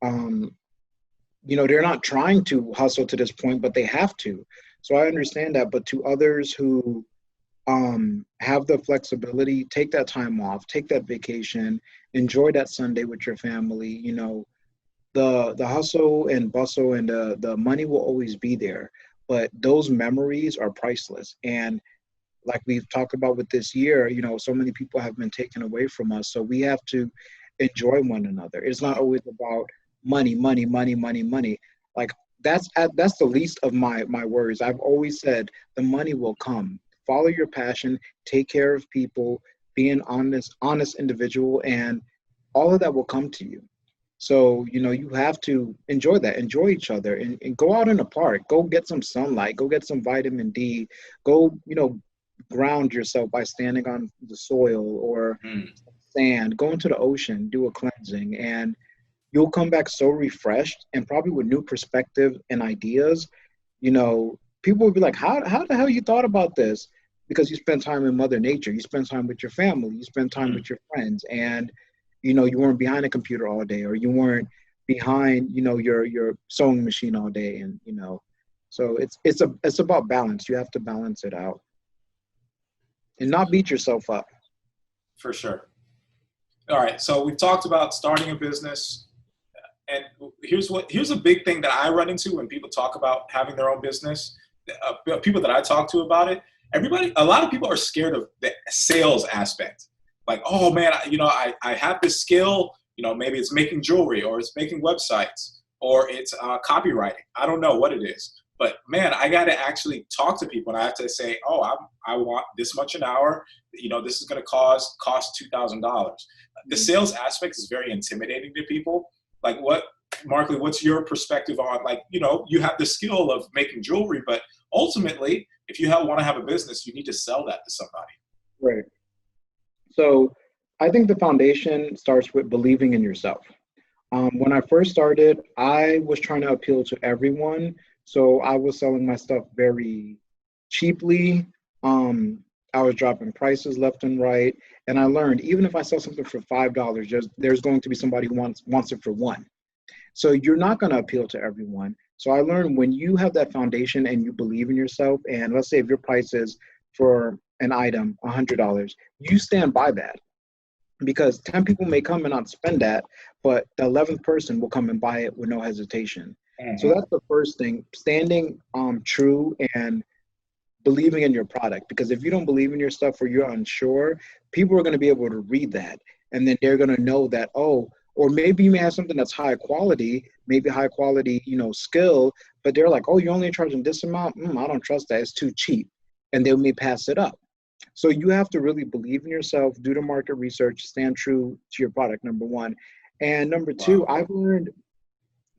They're not trying to hustle to this point, but they have to. So I understand that. But to others who have the flexibility, take that time off, take that vacation, enjoy that Sunday with your family. The hustle and bustle and the money will always be there, but those memories are priceless. And like we've talked about with this year, so many people have been taken away from us. So we have to enjoy one another. It's not always about money. Like that's the least of my worries. I've always said the money will come. Follow your passion, take care of people, be an honest individual, and all of that will come to you. So, you have to enjoy that, enjoy each other, and go out in the park, go get some sunlight, go get some vitamin D, go, ground yourself by standing on the soil or sand, go into the ocean, do a cleansing, and you'll come back so refreshed and probably with new perspective and ideas. People will be like, how the hell you thought about this? because you spend time in Mother Nature, you spend time with your family, you spend time with your friends, and you know, you weren't behind a computer all day, or you weren't behind, you know, your sewing machine all day, and you know, so it's about balance. You have to balance it out and not beat yourself up. For sure. All right. So we've talked about starting a business. And here's a big thing that I run into when people talk about having their own business. People that I talk to about it, a lot of people are scared of the sales aspect. Like, oh man, I have this skill. You know, maybe it's making jewelry, or it's making websites, or it's copywriting. I don't know what it is, but man, I got to actually talk to people, and I have to say, oh, I want this much an hour. You know, this is going to cost $2,000. The sales aspect is very intimidating to people. Like, Markley, what's your perspective on, like, you know, you have the skill of making jewelry, but ultimately, if you want to have a business, you need to sell that to somebody. Right. So I think the foundation starts with believing in yourself. When I first started, I was trying to appeal to everyone. So I was selling my stuff very cheaply. I was dropping prices left and right. And I learned, even if I sell something for $5, there's going to be somebody who wants it for $1. So you're not going to appeal to everyone. So I learned, when you have that foundation and you believe in yourself, and let's say if your price is for an item $100, you stand by that, because 10 people may come and not spend that, but the 11th person will come and buy it with no hesitation. So that's the first thing, standing true and believing in your product. Because if you don't believe in your stuff, or you're unsure, people are going to be able to read that, and then they're going to know that, oh, or maybe you may have something that's high quality, maybe high quality, you know, skill, but they're like, oh, you're only charging this amount? I don't trust that. It's too cheap. And they may pass it up. So you have to really believe in yourself, do the market research, stand true to your product, number one. And number two, I've learned,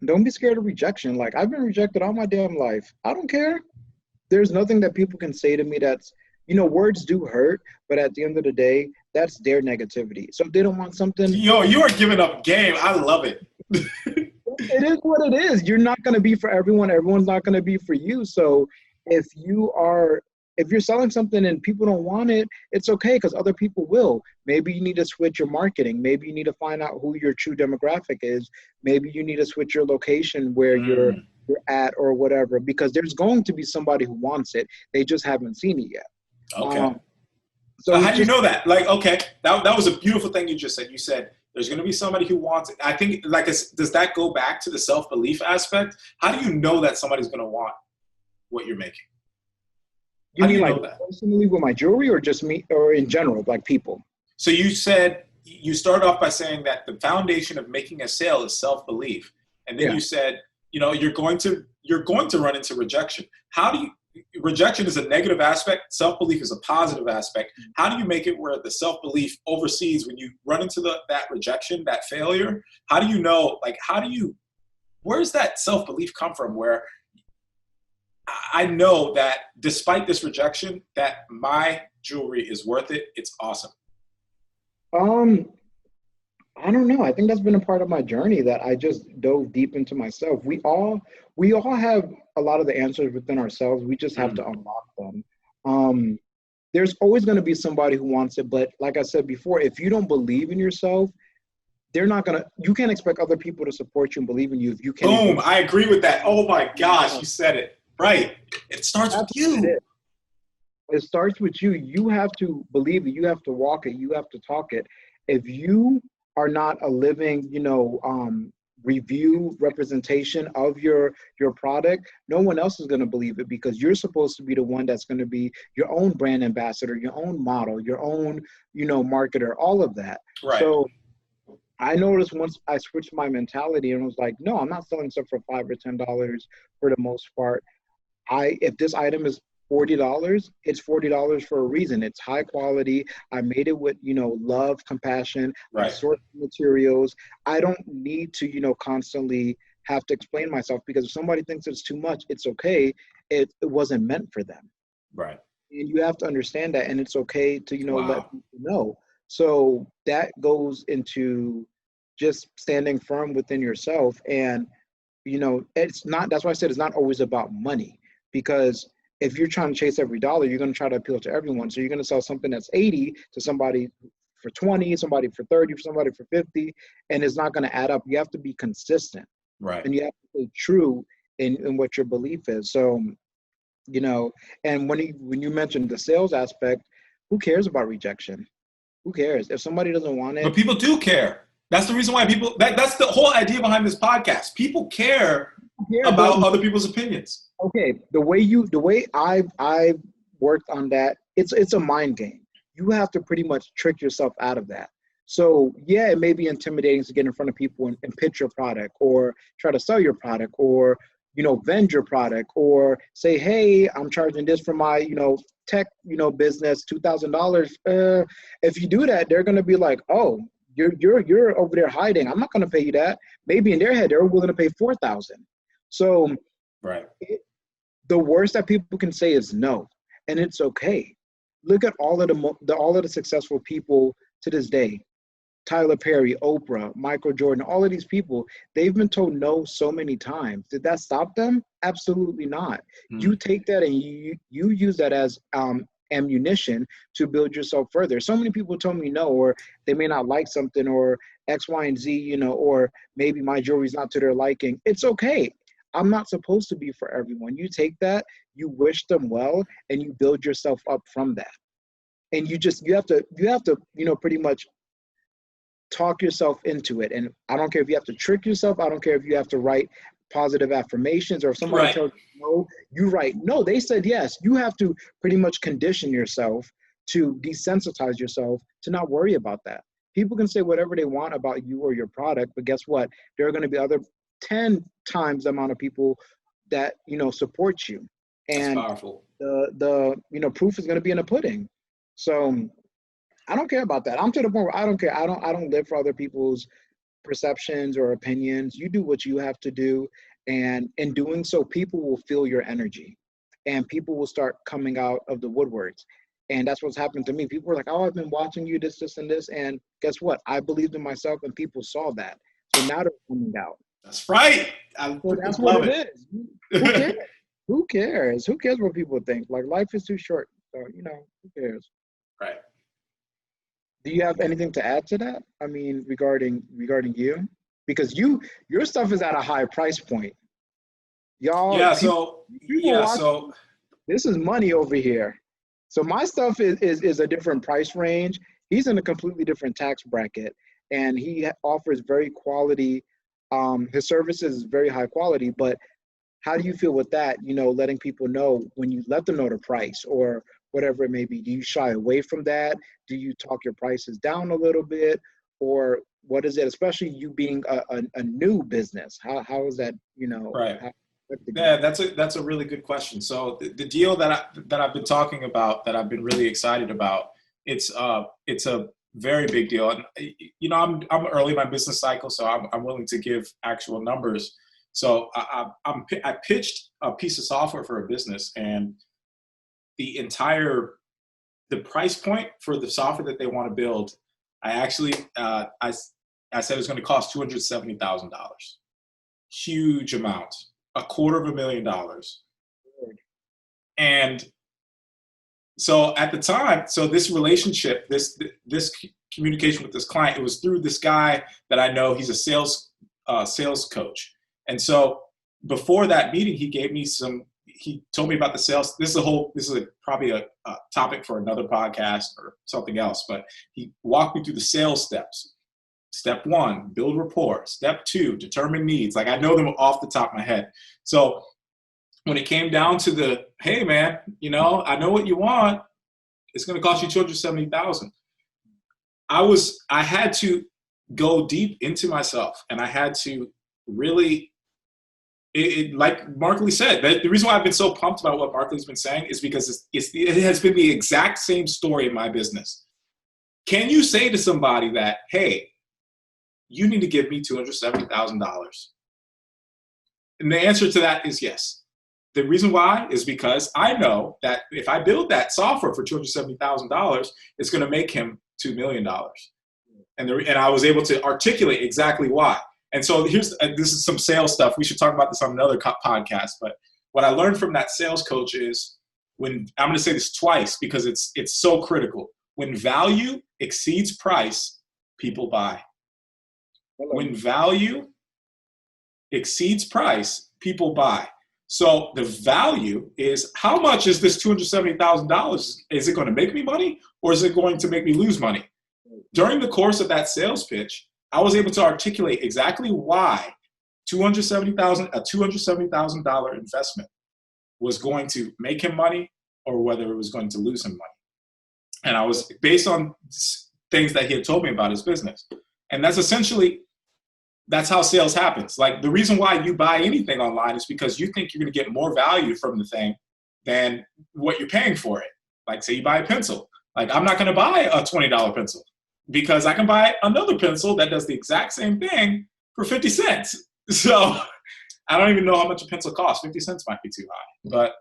don't be scared of rejection. Like, I've been rejected all my damn life. I don't care. There's nothing that people can say to me that's, you know, words do hurt, but at the end of the day, that's their negativity. So if they don't want something. Yo, you are giving up game. I love it. It is what it is. You're not going to be for everyone. Everyone's not going to be for you. So if you're selling something and people don't want it, it's okay, because other people will. Maybe you need to switch your marketing. Maybe you need to find out who your true demographic is. Maybe you need to switch your location where you're at, or whatever, because there's going to be somebody who wants it. They just haven't seen it yet. Okay. So how do you know that? Like, okay, that was a beautiful thing you just said. You said there's going to be somebody who wants it. I think, like, does that go back to the self-belief aspect? How do you know that somebody's going to want what you're making? You mean like personally with my jewelry, or just me, or in general, like people? So you said, you started off by saying that the foundation of making a sale is self-belief. And then you said, you know, you're going to run into rejection. Rejection is a negative aspect. Self-belief is a positive aspect. How do you make it where the self-belief oversees when you run into that rejection, that failure? How do you know, like, where's that self-belief come from, where I know that despite this rejection, that my jewelry is worth it? It's awesome. I don't know. I think that's been a part of my journey, that I just dove deep into myself. We all have a lot of the answers within ourselves. We just have to unlock them. There's always going to be somebody who wants it, but like I said before, if you don't believe in yourself, you can't expect other people to support you and believe in you if you can't. Boom! I agree with that. Oh my gosh, you said it right. It starts with you. It starts with you. You have to believe it. You have to walk it. You have to talk it. If you are not a living, review representation of your product, no one else is going to believe it, because you're supposed to be the one that's going to be your own brand ambassador, your own model, your own, marketer, all of that. Right. So I noticed once I switched my mentality and was like, no, I'm not selling stuff for $5 or $10 for the most part. If this item is $40, it's $40 for a reason. It's high quality. I made it with, love, compassion. Right. I sourced materials. I don't need to, constantly have to explain myself, because if somebody thinks it's too much, it's okay. It wasn't meant for them. Right. And you have to understand that, and it's okay to, let people know. So that goes into just standing firm within yourself. And, that's why I said it's not always about money, because if you're trying to chase every dollar, you're going to try to appeal to everyone. So you're going to sell something that's 80 to somebody for 20, somebody for 30, for somebody for 50, and it's not going to add up. You have to be consistent, Right. and you have to stay true in what your belief is. So, you know, and when you mentioned the sales aspect, who cares about rejection? Who cares? If somebody doesn't want But it, people do care. That's the reason why that's the whole idea behind this podcast. People care yeah, but about other people's opinions. okay, the way I've worked on that, it's a mind game. You have to pretty much trick yourself out of that. So yeah, it may be intimidating to get in front of people and pitch your product or try to sell your product or vend your product or say, hey, I'm charging this for my tech business, $2,000. If you do that, they're gonna be like, oh, you're over there hiding. I'm not gonna pay you that. Maybe in their head they're willing to pay 4,000. So Right. the worst that people can say is no, and it's okay. Look at all of the successful people to this day. Tyler Perry, Oprah, Michael Jordan, all of these people, they've been told no so many times. Did that stop them? Absolutely not. You take that and you use that as ammunition to build yourself further. So many people told me no, or they may not like something, or X, Y, and Z, or maybe my jewelry's not to their liking. It's okay. I'm not supposed to be for everyone. You take that, you wish them well, and you build yourself up from that. And you have to pretty much talk yourself into it. And I don't care if you have to trick yourself. I don't care if you have to write positive affirmations, or if somebody Right. tells you no, you write no. They said yes. You have to pretty much condition yourself to desensitize yourself to not worry about that. People can say whatever they want about you or your product, but guess what? There are going to be other 10 times the amount of people that support you. That's And powerful. the proof is going to be in the pudding. So I don't care about that. I'm to the point where I don't care. I don't live for other people's perceptions or opinions. You do what you have to do, and in doing so, people will feel your energy, and people will start coming out of the woodworks. And that's what's happened to me. People were like, "Oh, I've been watching you, this, and this," and guess what? I believed in myself, and people saw that. So now they're coming out. That's right. I So that's what love it it. is. Who cares? Who cares? Who cares what people think? Like, life is too short. So who cares? Right. Do you have anything to add to that? I mean, regarding you, because your stuff is at a high price point. Y'all, Yeah. people watch. This is money over here. So my stuff is a different price range. He's in a completely different tax bracket, and he offers very quality. His services is very high quality. But how do you feel with that? Letting people know when you let them know the price or whatever it may be. Do you shy away from that? Do you talk your prices down a little bit, or what is it? Especially you being a new business, how is that? Right. Yeah, that's a really good question. So the deal that I've been talking about, that I've been really excited about, it's a very big deal. And I'm early in my business cycle, so I'm willing to give actual numbers. So I pitched a piece of software for a business, and the price point for the software that they want to build, I actually I said it was going to cost $270,000. Huge amount, $250,000. And so at the time, so this relationship, this communication with this client, it was through this guy that I know. He's a sales coach. And so before that meeting, he told me about the sales. This is probably a topic for another podcast or something else, but he walked me through the sales steps. Step 1, build rapport. Step 2, determine needs. Like, I know them off the top of my head. So when it came down to the, hey man, I know what you want. It's going to cost you $270,000. I had to go deep into myself, and I had to really, like Markley said, the reason why I've been so pumped about what Markley's been saying is because it has been the exact same story in my business. Can you say to somebody that, hey, you need to give me $270,000? And the answer to that is yes. The reason why is because I know that if I build that software for $270,000, it's going to make him $2 million. And I was able to articulate exactly why. And so this is some sales stuff. We should talk about this on another podcast. But what I learned from that sales coach is when I'm going to say this twice because it's so critical. When value exceeds price, people buy. When value exceeds price, people buy. So the value is, how much is this $270,000? Is it going to make me money, or is it going to make me lose money? During the course of that sales pitch, I was able to articulate exactly why a $270,000 investment was going to make him money or whether it was going to lose him money. And I was based on things that he had told me about his business. And that's how sales happens. Like, the reason why you buy anything online is because you think you're going to get more value from the thing than what you're paying for it. Like, say you buy a pencil. Like, I'm not going to buy a $20 pencil because I can buy another pencil that does the exact same thing for 50 cents. So I don't even know how much a pencil costs. 50 cents might be too high. But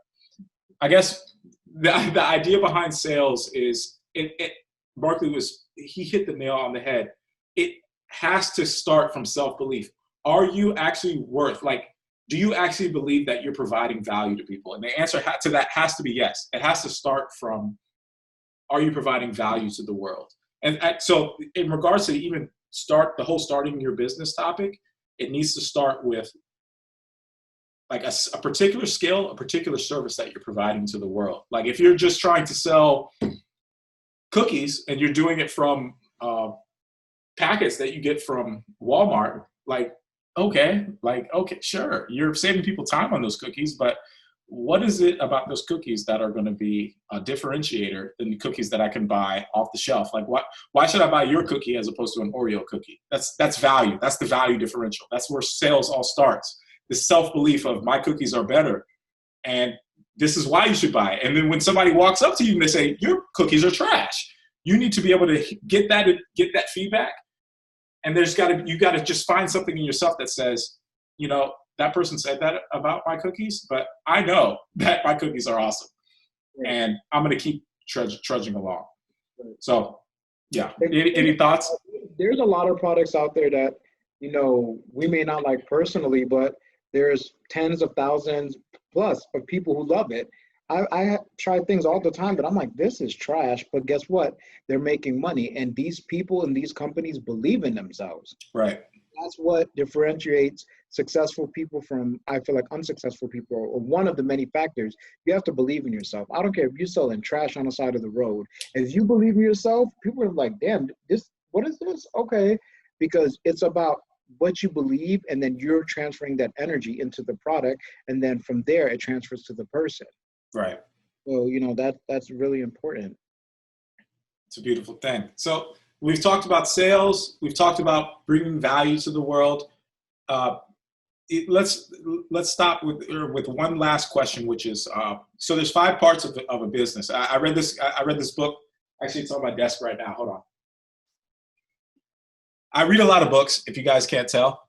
I guess the idea behind sales is, Markly he hit the nail on the head. It has to start from self-belief. Are you actually do you actually believe that you're providing value to people? And the answer to that has to be yes. It has to start from, are you providing value to the world? And so in regards to even starting your business topic, it needs to start with like a particular skill, a particular service that you're providing to the world. Like, if you're just trying to sell cookies and you're doing it from packets that you get from Walmart, okay, sure, you're saving people time on those cookies, but what is it about those cookies that are going to be a differentiator than the cookies that I can buy off the shelf? Like, why should I buy your cookie as opposed to an Oreo cookie? That's value. That's the value differential. That's where sales all starts. The self-belief of, my cookies are better, and this is why you should buy it. And then when somebody walks up to you and they say, your cookies are trash, you need to be able to get that feedback. And you got to just find something in yourself that says, that person said that about my cookies, but I know that my cookies are awesome. Right. And I'm going to keep trudging along. Right. So, yeah. Any thoughts? There's a lot of products out there that, we may not like personally, but there's tens of thousands plus of people who love it. I try things all the time, but I'm like, this is trash. But guess what? They're making money. And these people and these companies believe in themselves. Right. That's what differentiates successful people from, I feel like, unsuccessful people, or one of the many factors. You have to believe in yourself. I don't care if you're selling trash on the side of the road. If you believe in yourself, people are like, damn, what is this? Okay. Because it's about what you believe, and then you're transferring that energy into the product. And then from there, it transfers to the person. Right. So, that's really important. It's a beautiful thing. So we've talked about sales. We've talked about bringing value to the world. Let's stop with one last question, which is, so there's 5 parts of a business. I read this book. Actually, it's on my desk right now. Hold on. I read a lot of books, if you guys can't tell.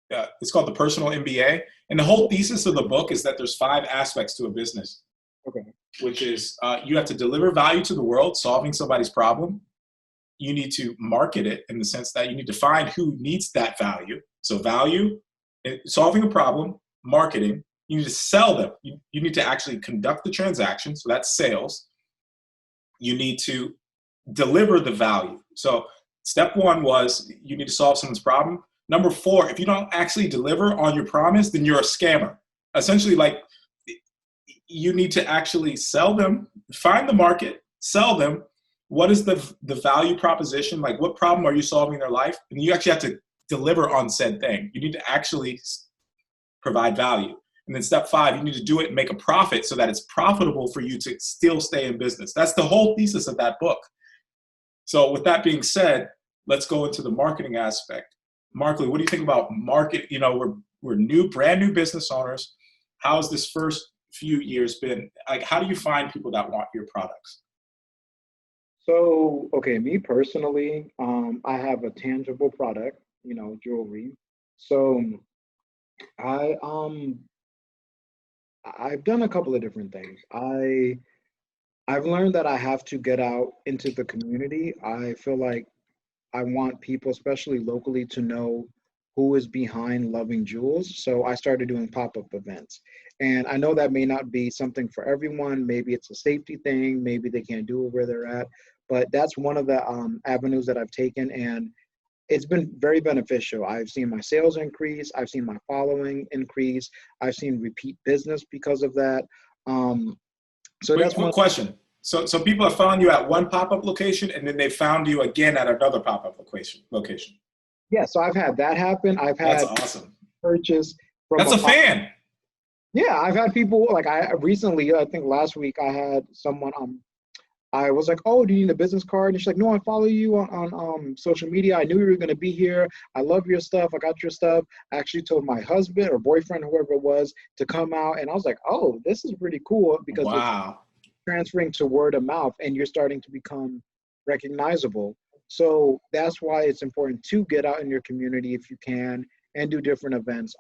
It's called The Personal MBA. And the whole thesis of the book is that there's 5 aspects to a business. Okay. Which is, you have to deliver value to the world, solving somebody's problem. You need to market it in the sense that you need to find who needs that value. So value, solving a problem, marketing. You need to sell them. You need to actually conduct the transaction. So that's sales. You need to deliver the value. So step 1 was, you need to solve someone's problem. Number 4, if you don't actually deliver on your promise, then you're a scammer. Essentially, like, you need to actually sell them, find the market, sell them. What is the value proposition? Like, what problem are you solving in their life? And you actually have to deliver on said thing. You need to actually provide value. And then step 5, you need to do it and make a profit so that it's profitable for you to still stay in business. That's the whole thesis of that book. So with that being said, let's go into the marketing aspect. Markly, what do you think about market? We're brand new business owners. How has this first few years been? Like, how do you find people that want your products? So, okay, me personally, I have a tangible product, jewelry. So I've done a couple of different things. I've learned that I have to get out into the community. I feel like I want people, especially locally, to know who is behind Loving Jules. So I started doing pop-up events. And I know that may not be something for everyone. Maybe it's a safety thing. Maybe they can't do it where they're at. But that's one of the avenues that I've taken. And it's been very beneficial. I've seen my sales increase. I've seen my following increase. I've seen repeat business because of that. So Wait, that's quick one. question. So people have found you at one pop-up location and then they found you again at another pop-up location. Yeah, so I've had that happen. I've That's had awesome. purchase from That's a a pop. fan. Yeah, I've had people like I recently, I think last week I had someone I was like, "Oh, do you need a business card?" And she's like, "No, I follow you on social media. I knew you were going to be here. I love your stuff. I got your stuff." I actually told my husband or boyfriend, whoever it was, to come out, and I was like, "Oh, this is pretty cool because it's Wow. transferring to word of mouth, and you're starting to become recognizable." So that's why it's important to get out in your community if you can and do different events.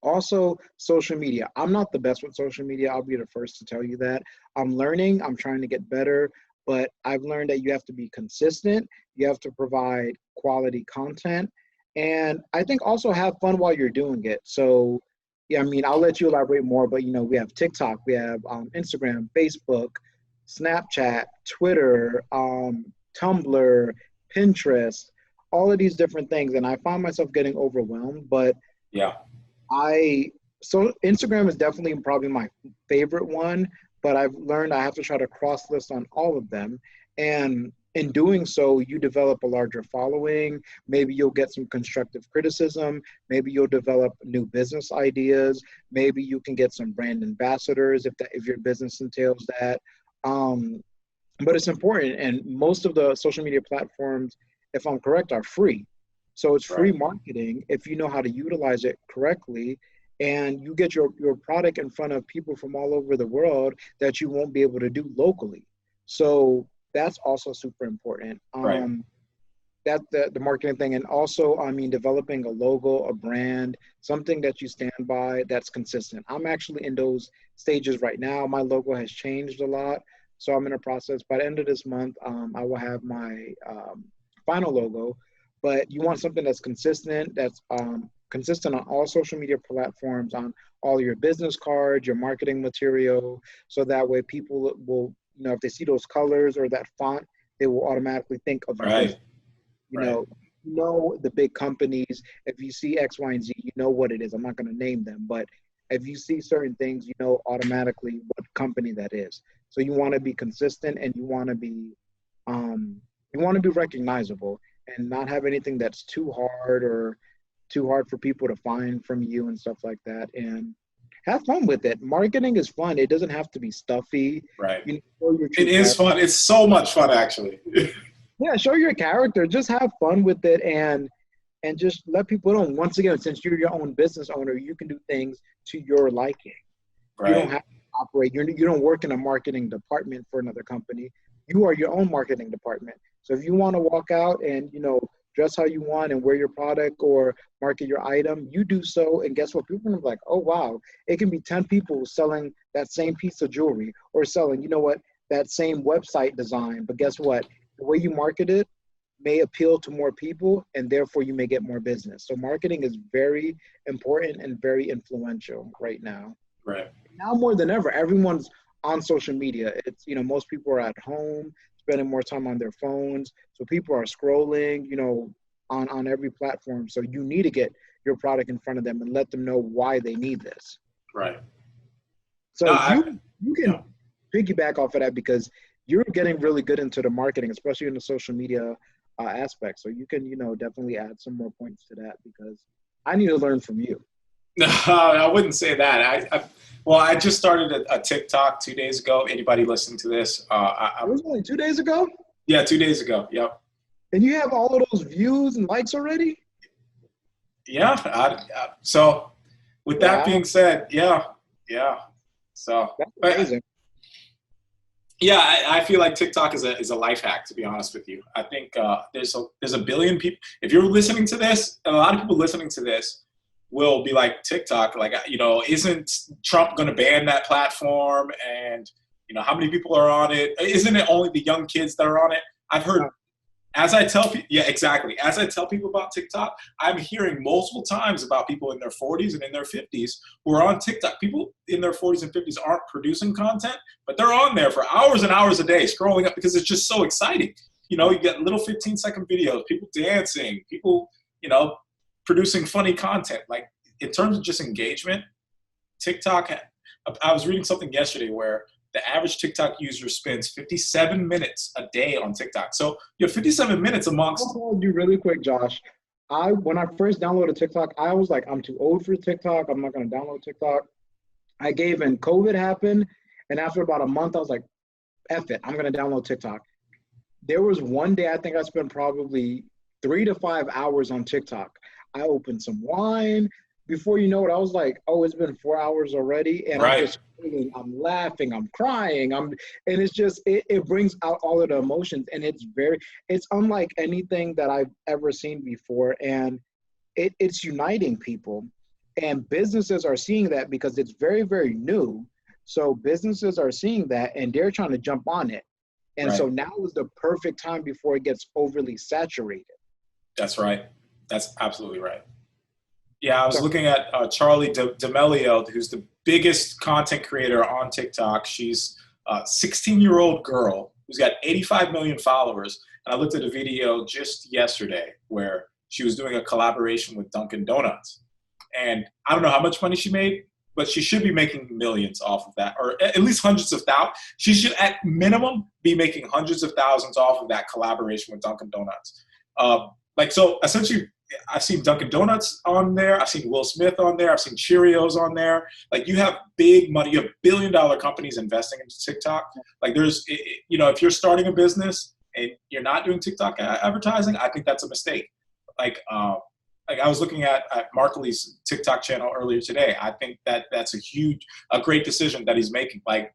Also, social media. I'm not the best with social media. I'll be the first to tell you that. I'm learning, I'm trying to get better, but I've learned that you have to be consistent. You have to provide quality content. And I think also have fun while you're doing it. So, yeah, I mean, I'll let you elaborate more, but we have TikTok, we have Instagram, Facebook, Snapchat, Twitter, Tumblr, Pinterest, all of these different things. And I find myself getting overwhelmed, but Yeah. so Instagram is definitely probably my favorite one, but I've learned I have to try to cross list on all of them. And in doing so, you develop a larger following. Maybe you'll get some constructive criticism. Maybe you'll develop new business ideas. Maybe you can get some brand ambassadors if your business entails that. But it's important. And most of the social media platforms, if I'm correct, are free. So it's free Right. marketing if you know how to utilize it correctly, and you get your product in front of people from all over the world that you won't be able to do locally. So that's also super important. Right. That the marketing thing, and also, I mean, developing a logo, a brand, something that you stand by that's consistent. I'm actually in those stages right now. My logo has changed a lot, so I'm in a process. By the end of this month, I will have my final logo. But you want something that's consistent, that's consistent on all social media platforms, on all your business cards, your marketing material, so that way people will, if they see those colors or that font, they will automatically think of your Right. business. You Right. know, the big companies, if you see X, Y, and Z, you know what it is. I'm not going to name them, but if you see certain things, you know automatically what company that is. So you want to be consistent, and you want to be recognizable, and not have anything that's too hard or too hard for people to find from you and stuff like that. And have fun with it. Marketing is fun. It doesn't have to be stuffy. Right. Show your It true is character. fun. It's so much fun, actually. Yeah, show your character. Just have fun with it, and just let people know. Once again, since you're your own business owner, you can do things to your liking. You don't Right. have to operate. You don't work in a marketing department for another company. You are your own marketing department. So if you want to walk out and dress how you want and wear your product or market your item, you do so. And guess what? People are like, "Oh wow!" It can be 10 people selling that same piece of jewelry or selling, that same website design. But guess what? The way you market it may appeal to more people, and therefore you may get more business. So marketing is very important and very influential right now. Right. Now more than ever, everyone's on social media. It's, most people are at home, spending more time on their phones. So people are scrolling, on every platform. So you need to get your product in front of them and let them know why they need this. Right. No, So you yeah. can piggyback off of that because you're getting really good into the marketing, especially in the social media aspect. So you can, definitely add some more points to that because I need to learn from you. No, I wouldn't say that. Well, I just started a TikTok 2 days ago. Anybody listening to this? It was only 2 days ago, Yeah, 2 days ago. Yep. and you have all of those views and likes already? Yeah. So, with that Wow, being said, yeah. So, that's but amazing. yeah, I feel like TikTok is a life hack. To be honest with you, I think there's a billion people. If you're listening to this, and a lot of people listening to this will be like TikTok, like isn't Trump going to ban that platform? And how many people are on it? Isn't it only the young kids that are on it? I've heard as I tell people, yeah, exactly. As I tell people about TikTok, I'm hearing multiple times about people in their 40s and in their 50s who are on TikTok. People in their 40s and 50s aren't producing content, but they're on there for hours and hours a day scrolling up because it's just so exciting. You know, you get little 15-second videos, people dancing, people, you know, producing funny content. Like in terms of just engagement, TikTok, I was reading something yesterday where the average TikTok user spends 57 minutes a day on TikTok. So you have 57 minutes amongst. I'll hold you really quick, Josh. When I first downloaded TikTok, I was like, I'm too old for TikTok. I'm not going to download TikTok. I gave in. COVID happened, and after about a month, I was like, F it, I'm going to download TikTok. There was one day I think I spent probably 3 to 5 hours on TikTok. I opened some wine. Before you know it, I was like, oh, it's been 4 hours already. And Right. I'm just screaming, I'm laughing, I'm crying. And it's just, it brings out all of the emotions. And it's unlike anything that I've ever seen before. And it's uniting people. And businesses are seeing that because it's very, very new. So businesses are seeing that and they're trying to jump on it. And Right. so now is the perfect time before it gets overly saturated. That's right. That's absolutely right. Yeah, I was So looking at Charlie D'Amelio, who's the biggest content creator on TikTok. She's a 16-year-old girl who's got 85 million followers. And I looked at a video just yesterday where she was doing a collaboration with Dunkin' Donuts. And I don't know how much money she made, but she should be making millions off of that, or at least hundreds of thousands. She should, at minimum, be making hundreds of thousands off of that collaboration with Dunkin' Donuts. So essentially, I've seen Dunkin' Donuts on there. I've seen Will Smith on there. I've seen Cheerios on there. Like, you have big money. You have billion-dollar companies investing into TikTok. Like, if you're starting a business and you're not doing TikTok advertising, I think that's a mistake. Like I was looking at Markly's TikTok channel earlier today. I think that's a great decision that he's making. Like,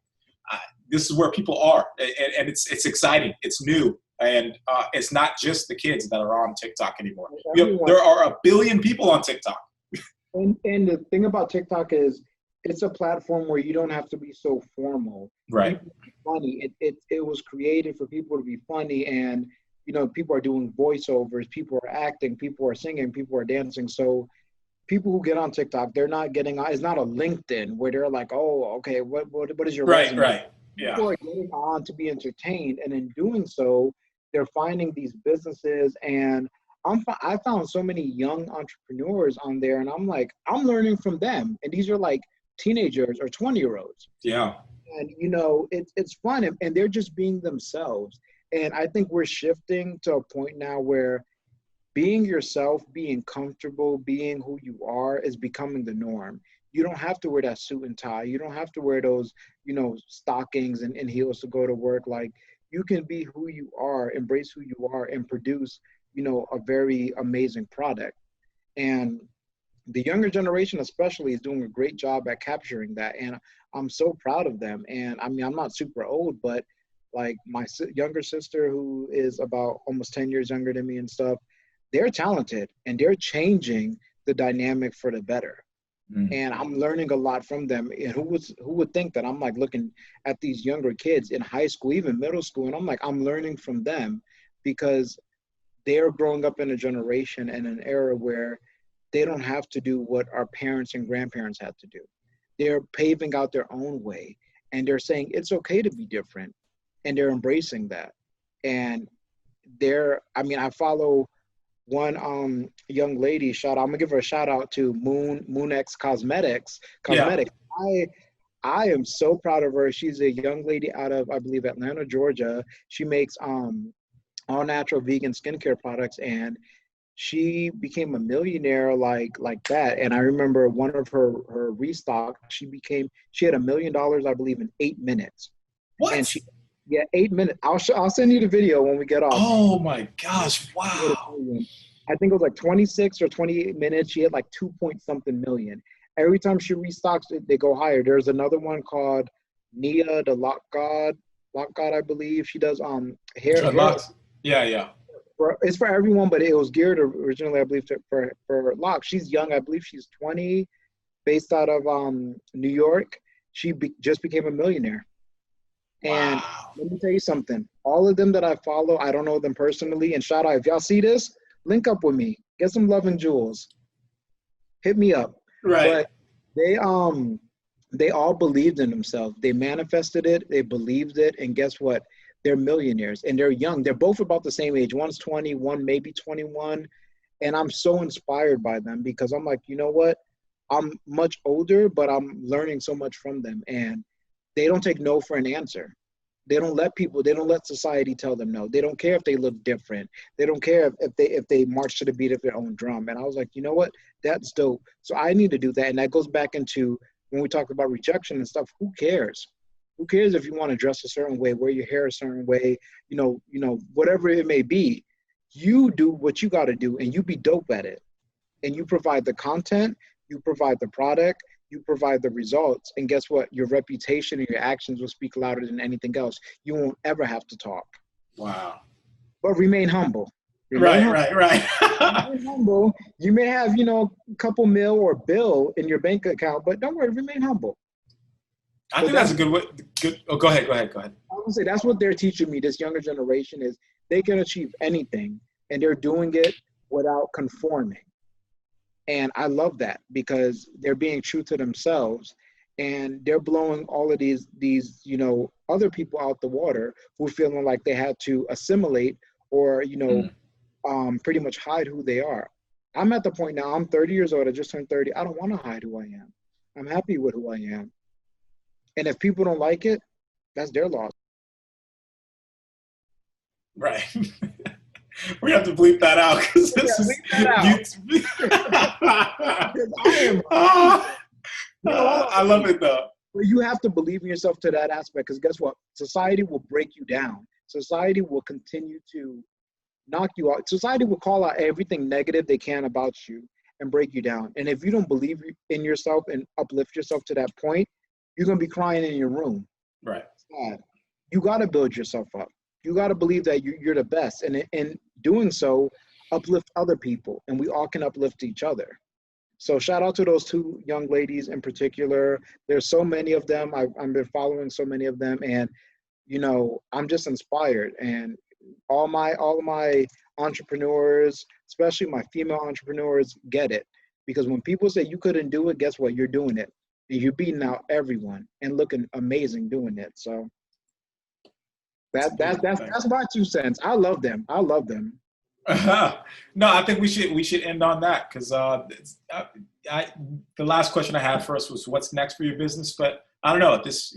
this is where people are, and it's exciting. It's new. And it's not just the kids that are on TikTok anymore. There are a billion people on TikTok. And the thing about TikTok is it's a platform where you don't have to be so formal. Right. People be funny. It was created for people to be funny, and people are doing voiceovers, people are acting, people are singing, people are dancing. So people who get on TikTok, they're not getting on. It's not a LinkedIn where they're like, oh, okay, what is your resume? Right. Yeah. People are getting on to be entertained, and in doing so, they're finding these businesses. And I found so many young entrepreneurs on there, and I'm like, I'm learning from them. And these are like teenagers or 20-year-olds. Yeah. And it's fun, and they're just being themselves. And I think we're shifting to a point now where being yourself, being comfortable, being who you are is becoming the norm. You don't have to wear that suit and tie. You don't have to wear those, stockings and heels to go to work. Like, you can be who you are, embrace who you are, and produce, a very amazing product. And the younger generation especially is doing a great job at capturing that. And I'm so proud of them. And I mean, I'm not super old, but like my younger sister, who is about almost 10 years younger than me and stuff, they're talented and they're changing the dynamic for the better. And I'm learning a lot from them. And who would think that I'm like looking at these younger kids in high school, even middle school, and I'm like, I'm learning from them because they're growing up in a generation and an era where they don't have to do what our parents and grandparents had to do. They're paving out their own way, and they're saying it's okay to be different, and they're embracing that. And I follow one young lady, I'm gonna give her a shout out to Moonx Cosmetics. Yeah. I am so proud of her. She's a young lady out of, I believe, Atlanta, Georgia. She makes all natural vegan skincare products, and she became a millionaire like that. And I remember one of her restock, she had $1 million, I believe, in 8 minutes. What? And 8 minutes. I'll send you the video when we get off. Oh my gosh! Wow. I think it was like 26 or 28 minutes. She had like 2-point-something million. Every time she restocks, they go higher. There's another one called Nia the Lock God, I believe. She does hair. Yeah. It's for everyone, but it was geared originally, I believe, for locks. She's young. I believe she's 20, based out of New York. She just became a millionaire. And Wow. let me tell you something. All of them that I follow, I don't know them personally. And shout out, if y'all see this, link up with me. Get some love and Jules. Hit me up. Right. But they they all believed in themselves. They manifested it, they believed it, and guess what? They're millionaires and they're young. They're both about the same age. One's 20, one maybe 21. And I'm so inspired by them because I'm like, you know what? I'm much older, but I'm learning so much from them. And they don't take no for an answer. They don't let society tell them no. They don't care if they look different. They don't care if they march to the beat of their own drum. And I was like, you know what? That's dope. So I need to do that. And that goes back into when we talk about rejection and stuff. Who cares? Who cares if you want to dress a certain way, wear your hair a certain way, whatever it may be. You do what you got to do, and you be dope at it. And you provide the content, you provide the product, you provide the results. And guess what? Your reputation and your actions will speak louder than anything else. You won't ever have to talk. Wow. But remain humble. Remain Right, humble. right, right. Remain humble. You may have, a couple mil or bill in your bank account, but don't worry, remain humble. I think that's a good way. Good. Oh, go ahead. I would say that's what they're teaching me. This younger generation is they can achieve anything, and they're doing it without conforming. And I love that because they're being true to themselves, and they're blowing all of these other people out the water who are feeling like they had to assimilate or pretty much hide who they are. I'm at the point now. I'm 30 years old. I just turned 30. I don't want to hide who I am. I'm happy with who I am. And if people don't like it, that's their loss. Right. We have to bleep that out because this is. You, I am. I love it though. But you have to believe in yourself to that aspect because guess what? Society will break you down. Society will continue to knock you out. Society will call out everything negative they can about you and break you down. And if you don't believe in yourself and uplift yourself to that point, you're going to be crying in your room. Right. Sad. You got to build yourself up. You got to believe that you're the best. And in doing so, uplift other people. And we all can uplift each other. So shout out to those two young ladies in particular. There's so many of them. I've been following so many of them. And, I'm just inspired. And all of my entrepreneurs, especially my female entrepreneurs, get it. Because when people say you couldn't do it, guess what? You're doing it. You're beating out everyone and looking amazing doing it. So that's my 2 cents. I love them. No, I think we should end on that because the last question I had for us was what's next for your business, but I don't know this.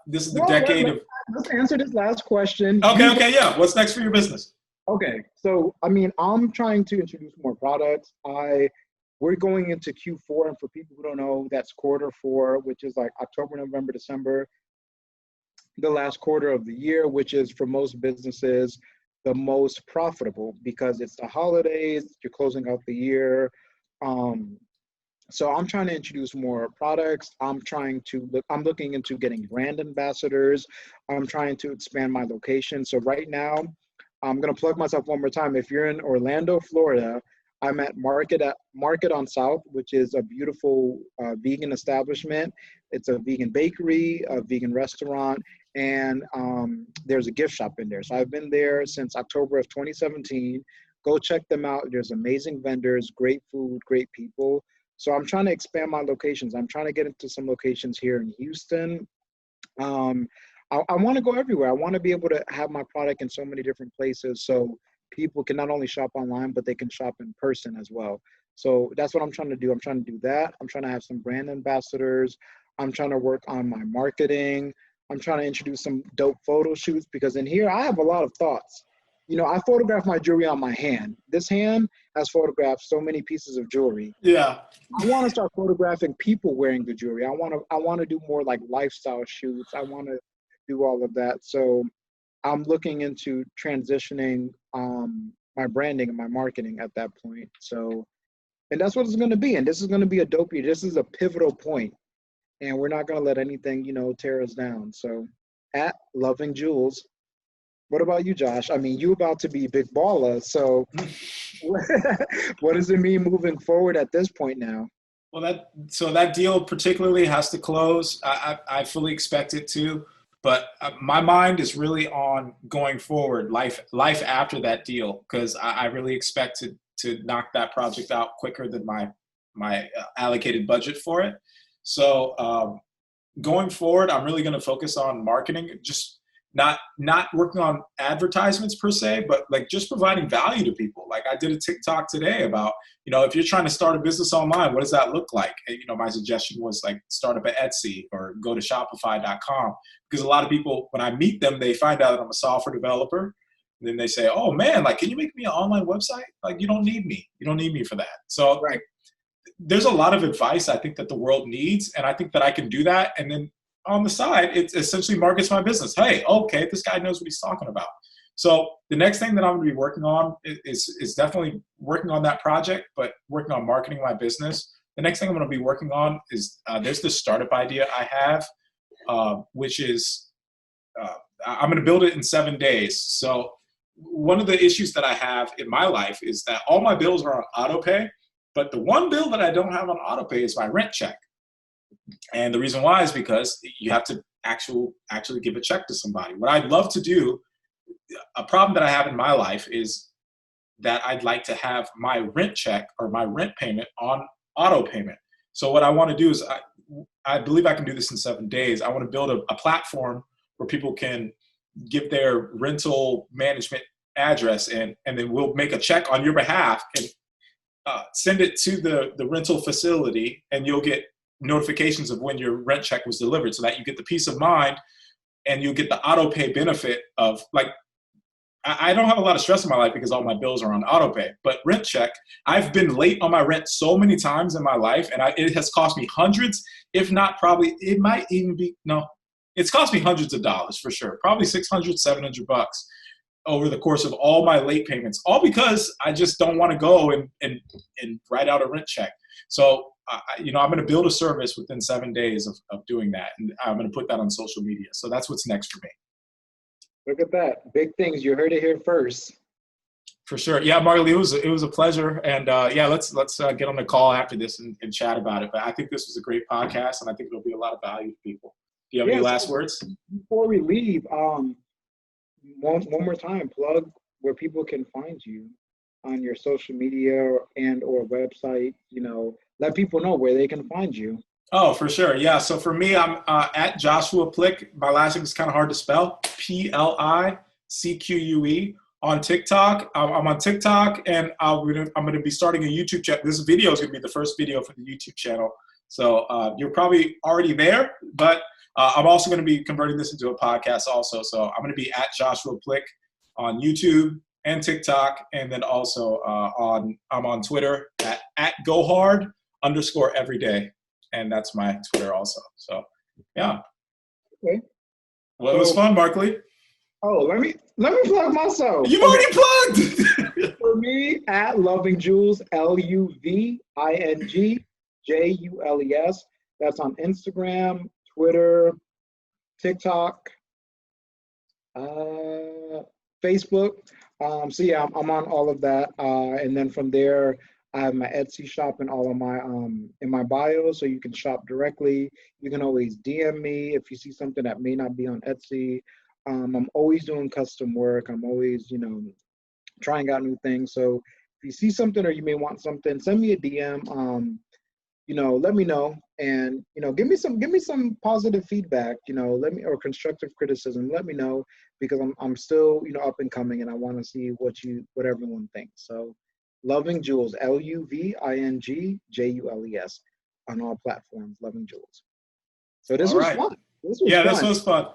This is the decade of. Let's answer this last question. Okay, yeah. What's next for your business? Okay, so I'm trying to introduce more products. We're going into Q4, and for people who don't know, that's Q4, which is like October, November, December, the last quarter of the year, which is for most businesses the most profitable because it's the holidays, you're closing out the year. So I'm trying to introduce more products. I'm looking into getting brand ambassadors. I'm trying to expand my location. So right now, I'm going to plug myself one more time. If you're in Orlando, Florida, I'm at Market on South, which is a beautiful vegan establishment. It's a vegan bakery, a vegan restaurant, and there's a gift shop in there. So I've been there since October of 2017. Go check them out. There's amazing vendors, great food, great people. So I'm trying to expand my locations. I'm trying to get into some locations here in Houston. I want to go everywhere. I want to be able to have my product in so many different places so people can not only shop online, but they can shop in person as well. So that's what I'm trying to do. I'm trying to do that. I'm trying to have some brand ambassadors. I'm trying to work on my marketing. I'm trying to introduce some dope photo shoots because in here I have a lot of thoughts. I photograph my jewelry on my hand. This hand has photographed so many pieces of jewelry. Yeah. I want to start photographing people wearing the jewelry. I want to do more like lifestyle shoots. I want to do all of that. So I'm looking into transitioning my branding and my marketing at that point. So, and that's what it's going to be. And this is going to be a dope year. This is a pivotal point. And we're not going to let anything, tear us down. So at Luving Jules. What about you, Josh? You about to be big baller. So what does it mean moving forward at this point now? Well, that deal particularly has to close. I fully expect it to. But my mind is really on going forward, life after that deal, because I really expect to knock that project out quicker than my allocated budget for it. So going forward, I'm really going to focus on marketing, just not working on advertisements per se, but like just providing value to people. Like I did a TikTok today about, if you're trying to start a business online, what does that look like? And, my suggestion was like start up at Etsy or go to Shopify.com, because a lot of people, when I meet them, they find out that I'm a software developer. And then they say, oh man, like, can you make me an online website? Like, you don't need me. You don't need me for that. So Right. There's a lot of advice I think that the world needs, and I think that I can do that. And then on the side, it essentially markets my business. Hey, okay, this guy knows what he's talking about. So the next thing that I'm going to be working on is definitely working on that project, but working on marketing my business. The next thing I'm going to be working on is there's this startup idea I have, which is I'm going to build it in 7 days. So one of the issues that I have in my life is that all my bills are on auto pay. But the one bill that I don't have on auto pay is my rent check. And the reason why is because you have to actually give a check to somebody. What I'd love to do, a problem that I have in my life is that I'd like to have my rent check or my rent payment on auto payment. So what I want to do is, I believe I can do this in 7 days. I want to build a platform where people can give their rental management address and then we'll make a check on your behalf and send it to the rental facility, and you'll get notifications of when your rent check was delivered, so that you get the peace of mind and you'll get the auto pay benefit of, like, I don't have a lot of stress in my life because all my bills are on auto pay. But rent check, I've been late on my rent so many times in my life, and it has cost me hundreds, if not probably, it might even be, no, it's cost me hundreds of dollars for sure, probably 600, 700 bucks over the course of all my late payments, all because I just don't want to go and write out a rent check. So, I'm going to build a service within 7 days of doing that. And I'm going to put that on social media. So that's what's next for me. Look at that. Big things. You heard it here first. For sure. Yeah, Marley, it was a pleasure. And let's get on the call after this and chat about it. But I think this was a great podcast, and I think it'll be a lot of value to people. Do you have any last words? Before we leave, one more time, plug where people can find you on your social media or website. Let people know where they can find you. Oh, for sure. Yeah. So for me, I'm at Joshua Plicque. My last name is kind of hard to spell. Plicque on TikTok. I'm on TikTok, and I'm going to be starting a YouTube channel. This video is going to be the first video for the YouTube channel. So you're probably already there, but I'm also going to be converting this into a podcast also. So I'm going to be at Joshua Plicque on YouTube and TikTok. And then also I'm on Twitter at GoHard_everyday. And that's my Twitter also. So, yeah. Okay. Well, it was fun, Markly. Oh, let me plug myself. You've already plugged. For me, at Luving Jules, LUVING JULES. That's on Instagram, Twitter, TikTok, Facebook. So yeah, I'm on all of that. And then from there, I have my Etsy shop and all of my in my bio, so you can shop directly. You can always DM me if you see something that may not be on Etsy. I'm always doing custom work. I'm always, trying out new things. So if you see something or you may want something, send me a DM. Let me know, and give me some positive feedback. Or constructive criticism. Let me know, because I'm still up and coming, and I want to see what everyone thinks. So, Luving Jules, LUVING JULES on all platforms. Luving Jules. So this was fun. This was fun.